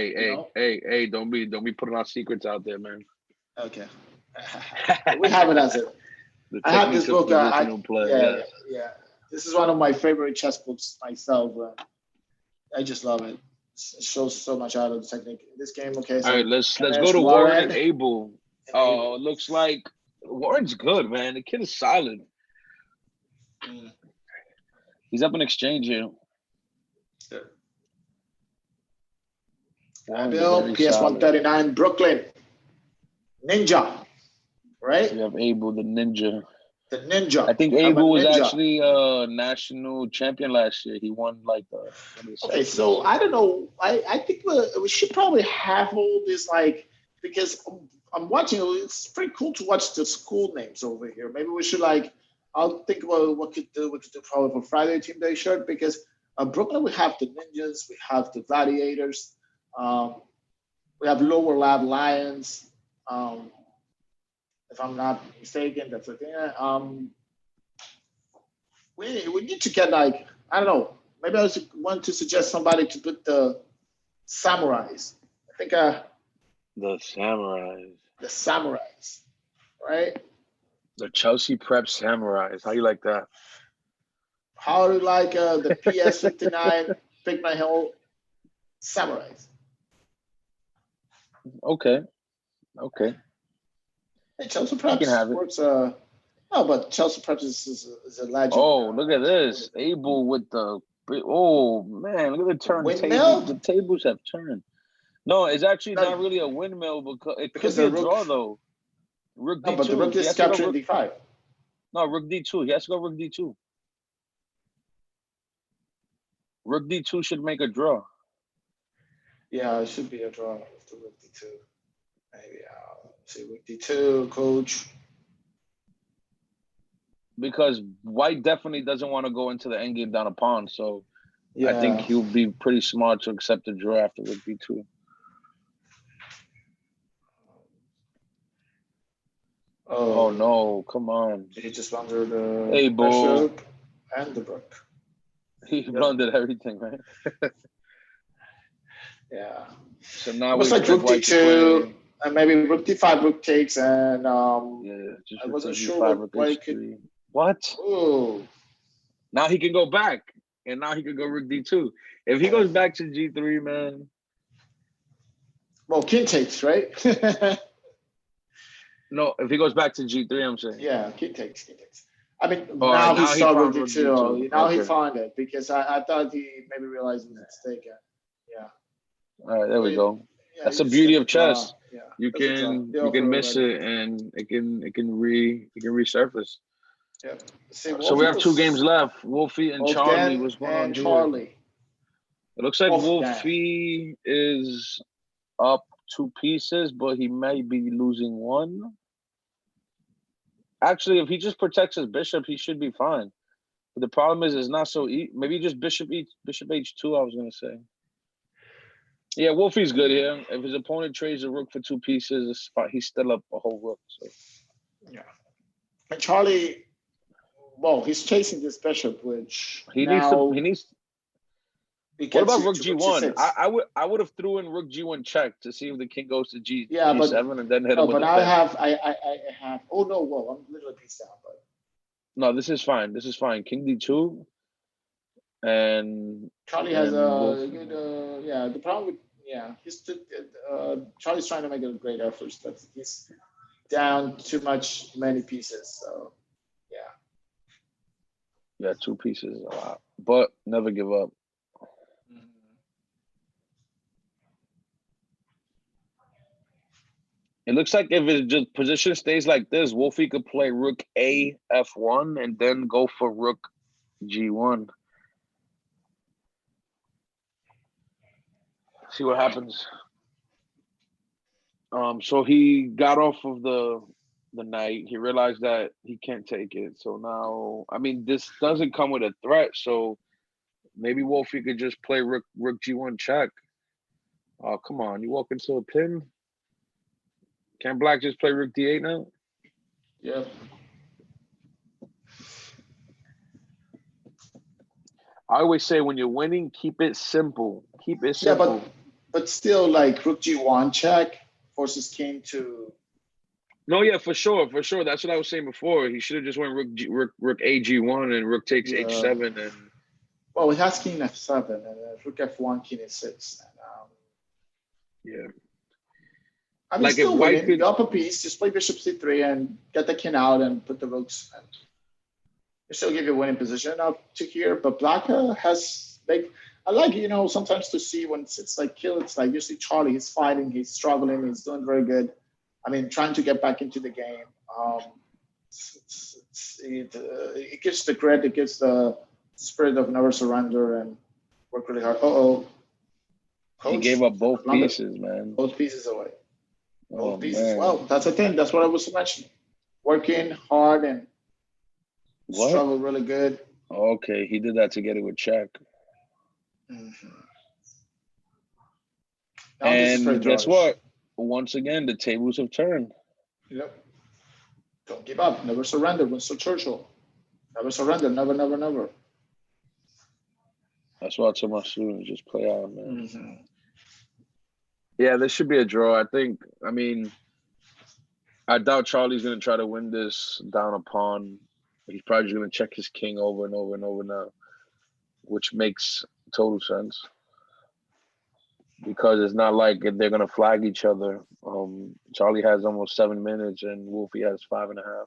Hey! Don't be putting our secrets out there, man. Okay, we have it as it. I have this book. Yeah. This is one of my favorite chess books myself. I just love it. It shows so much out of the technique in this game. Okay, so all right, let's go to Warren and Abel. Oh, looks like Warren's good, man. The kid is solid. He's up in exchange here. Bill, PS 139, Brooklyn. Ninja, right? We have Abel, the ninja. The ninja. I think Abel was actually a national champion last year. He won like the. Okay, so I don't know. I think we should probably have all this because I'm watching. It's pretty cool to watch the school names over here. Maybe we should I'll think about what we could do probably for Friday Team Day shirt because Brooklyn we have the ninjas, we have the gladiators, we have lower lab lions. If I'm not mistaken, that's the thing. We need to get I don't know. Maybe I want to suggest somebody to put the samurais. I think the samurais. The samurais, right? The Chelsea Prep samurais. How you like that? How do you like the PS 59 Pick My Hill samurais? Okay. Hey, Chelsea Preps works. But Chelsea Preps is a legend. Oh, look at this. Abel with the. Oh, man. Look at the turn. The tables have turned. No, it's actually not really a windmill because it could be a draw, though. Rook D2. No, but the rook is capturing D5. No, Rook D2. He has to go Rook D2. Rook D2 should make a draw. Yeah, it should be a draw with the Rook D2. Maybe I'll say Rook D2, coach. Because White definitely doesn't want to go into the endgame down a pawn, so I think he'll be pretty smart to accept the draw after Rook D2. Oh no, come on. He just blundered the bishop and the rook. He blundered everything, right? Yeah. So now it's like Rook D2, and maybe Rook D5, Rook takes, and I wasn't sure what could. What? Ooh. Now he can go back, and now he can go Rook D2. If he goes back to G3, man. Well, king takes, right? No, if he goes back to G3, I'm saying. Yeah, king takes. I mean, now he saw Rook D2. Now he found it because I thought he maybe realized he was mistaken. Yeah. All right, there we go. Yeah, that's the beauty of chess. Yeah, you can miss it and it can resurface. Yeah. So we have 2 games left. Wolfie and Charlie. What's going on here? Charlie. It looks like Wolfie is up 2 pieces, but he may be losing 1. Actually, if he just protects his bishop, he should be fine. But the problem is, it's not so easy. Maybe just bishop H2, I was going to say. Yeah, Wolfie's good here. If his opponent trades a rook for 2 pieces, he's still up a whole rook. So. Yeah. And Charlie, well, he's chasing this bishop, which he needs We What can't about see rook to g1? G6. I would have threw in rook g1 check to see if the king goes to Yeah, but g7 and then hit no, him with but the I pin. have I have. Oh no, whoa! I'm literally pieced out. But No, this is fine. This is fine. King d2 and Charlie has Wolf. a good. Yeah, the problem with Charlie's trying to make a great effort, but he's down too many pieces. So yeah. Yeah, 2 pieces is a lot, but never give up. It looks like if his just position stays like this, Wolfie could play rook a f1 and then go for rook g1. See what happens. So he got off of the knight. He realized that he can't take it. So now, I mean, this doesn't come with a threat. So maybe Wolfie could just play rook g1 check. Oh, come on. You walk into a pin? Can Black just play rook d8 now? Yeah. I always say when you're winning, keep it simple. Keep it simple. Yeah, but still, like rook g1 check forces king to. No, yeah, for sure. That's what I was saying before. He should have just went rook a g1 and rook takes h7 and. Well, he has king f7 and rook f1, king e6. And, yeah. I mean, Like still if White winning. could You up a piece, just play bishop c3 and get the king out and put the rooks. And it still give you a winning position up to here. But Black has like I like sometimes to see when it's like kill. It's like you see Charlie. He's fighting. He's struggling. He's doing very good. I mean, trying to get back into the game. It gives the grit. It gives the spirit of never surrender and work really hard. He gave up both pieces, man. Both pieces away. Both pieces. Man. Well, that's the thing. That's what I was mentioning. Working hard and struggle really good. Okay, he did that to get it with check. Mm-hmm. And guess what? Once again, the tables have turned. Yep. Don't give up. Never surrender. Winston Churchill. Never surrender. Never, never, never. That's why I tell my students just play out, man. Mm-hmm. Yeah, this should be a draw. I mean, I doubt Charlie's going to try to win this down a pawn. He's probably just going to check his king over and over and over now, which makes total sense. Because it's not like they're going to flag each other. Charlie has almost 7 minutes and Wolfie has 5.5.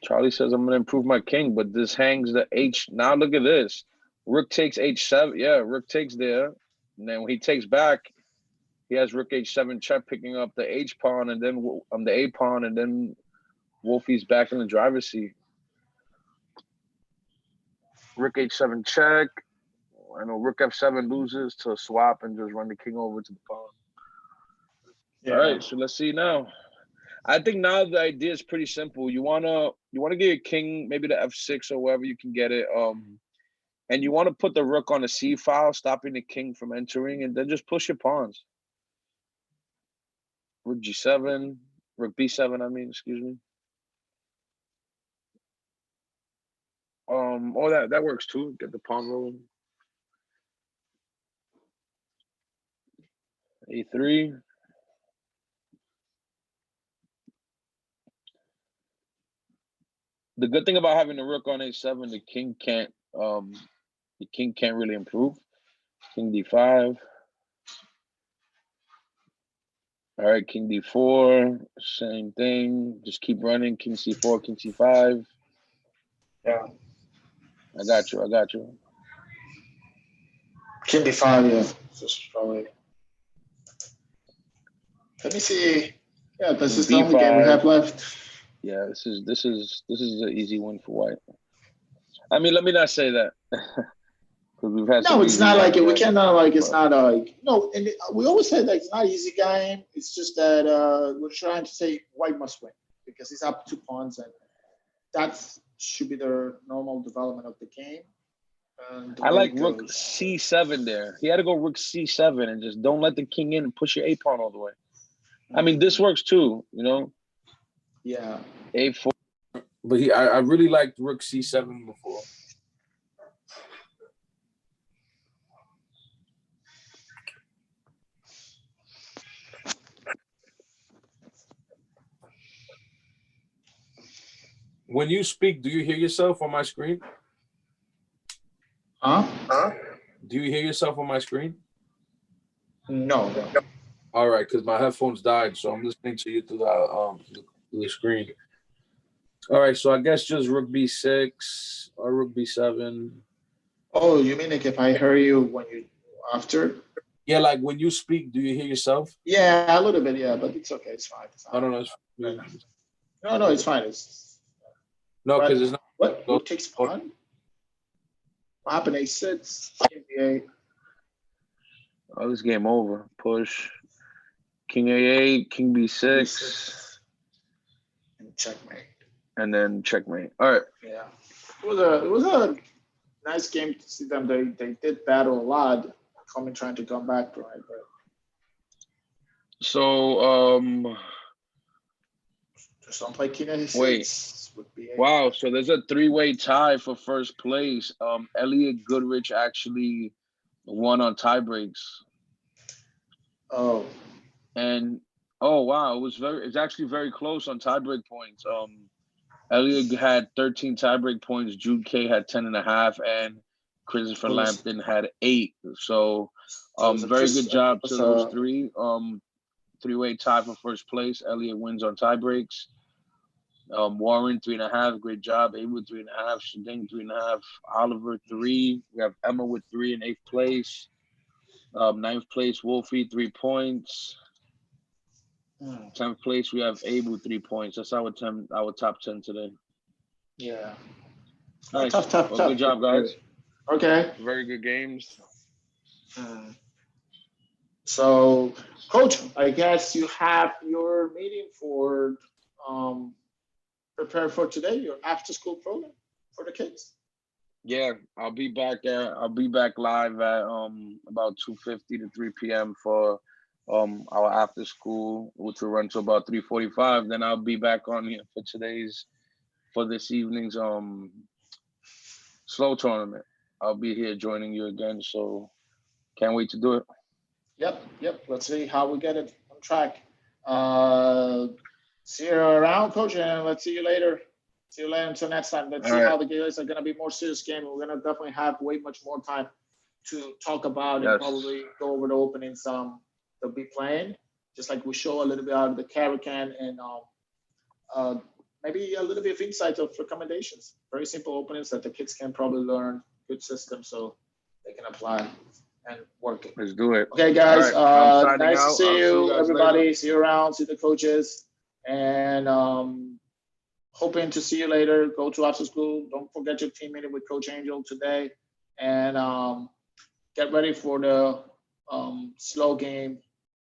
Charlie says, I'm going to improve my king, but this hangs the H. Now look at this. Rook takes H7. Yeah, Rook takes there. And then when he takes back, he has Rook H7 check picking up the H pawn and then the A pawn, and then Wolfie's back in the driver's seat. Rook H7 check. I know Rook F7 loses to swap and just run the king over to the pawn. Yeah. All right, so let's see now. I think now the idea is pretty simple. You wanna get your king maybe to F6 or wherever you can get it. And you want to put the rook on the C file, stopping the king from entering, and then just push your pawns. Rook G7, Rook B7. I mean, excuse me. That works too. Get the pawn rolling. A3. The good thing about having the rook on A7, the king can't really improve. King D5. All right, King D4, same thing. Just keep running. King C4, King C5. Yeah. I got you. King D5, yeah. Just probably. Let me see. Yeah, this is the only game we have left. Yeah, this is an easy win for White. I mean, let me not say that. because we've had No, some it's easy not like ones, it. We right? cannot like it's But not like no. And we always say that it's not an easy game. It's just that we're trying to say white must win because he's up 2 points, and that should be the normal development of the game and the I way like it rook goes. c7 there. He had to go rook c7 and just don't let the king in and push your a pawn all the way. I mean, this works too, you know. Yeah. A4. But I really liked rook c7 before. When you speak, do you hear yourself on my screen? Huh? Do you hear yourself on my screen? No. No. All right, because my headphones died, so I'm listening to you through the screen. All right, so I guess just rook b6 or rook b7. Oh, you mean like if I hear you when you after? Yeah, like when you speak, do you hear yourself? Yeah, a little bit. Yeah, but it's okay. It's fine. It's I don't know. No, it's fine. It's No, but because it's not. what? Rook takes pawn. What happened? A6. King b8. Oh, this game over. Push. King a8, king b6, and checkmate. and then checkmate. All right. Yeah, it was a nice game to see them. They did battle a lot, trying to come back, right? But So just don't play king a6. Wait. Would be wow. So there's a 3-way tie for first place. Elliot Goodrich actually won on tie breaks. Oh. And oh wow, it's actually very close on tiebreak points. Elliot had 13 tiebreak points, Jude K had 10.5, and Christopher Lampton had 8. So very good job to those three. 3-way tie for first place. Elliot wins on tiebreaks. Warren 3.5, great job. Abel 3.5, Shading 3.5, Oliver 3. We have Emma with 3 in 8th place. 9th place, Wolfie 3 points. 10th place, we have Abel 3 points. That's our top 10 today. Yeah. Nice. Tough. Good job, guys. Okay. Very good games. So, Coach, I guess you have your meeting for prepare for today, your after school program for the kids. Yeah, I'll be back live at about 2:50 to 3 p.m. for our after school, which will run to about 3:45. Then I'll be back on here for this evening's slow tournament. I'll be here joining you again, so can't wait to do it. Yep. Let's see how we get it on track. See you around, Coach, and let's see you later. See you later until next time. Let's see how the games are going to be more serious game. We're going to definitely have way much more time to talk about and probably go over the openings they'll be playing. Just like we show a little bit out of the Caracan and maybe a little bit of insight of recommendations. Very simple openings that the kids can probably learn. Good system so they can apply and work it. Let's do it. Okay, guys. Right, nice to see you, everybody. Later. See you around. See the coaches. And hoping to see you later. Go to after school. Don't forget your team meeting with Coach Angel today. And get ready for the slow game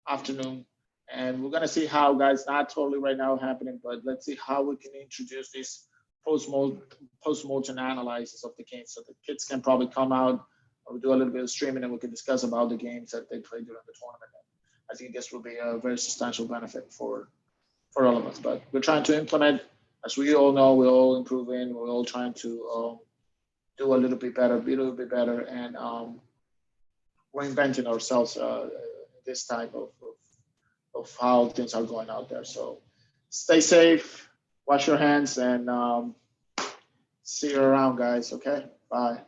afternoon. And we're going to see how, guys, not totally right now happening, but let's see how we can introduce this post-mortem analysis of the game so the kids can probably come out. We'll do a little bit of streaming and we can discuss about the games that they played during the tournament. I think this will be a very substantial benefit for all of us. But we're trying to implement, as we all know, we're all improving. We're all trying to do a little bit better, be a little bit better, and reinventing ourselves this type of how things are going out there. So stay safe, wash your hands, and see you around, guys. Okay, bye.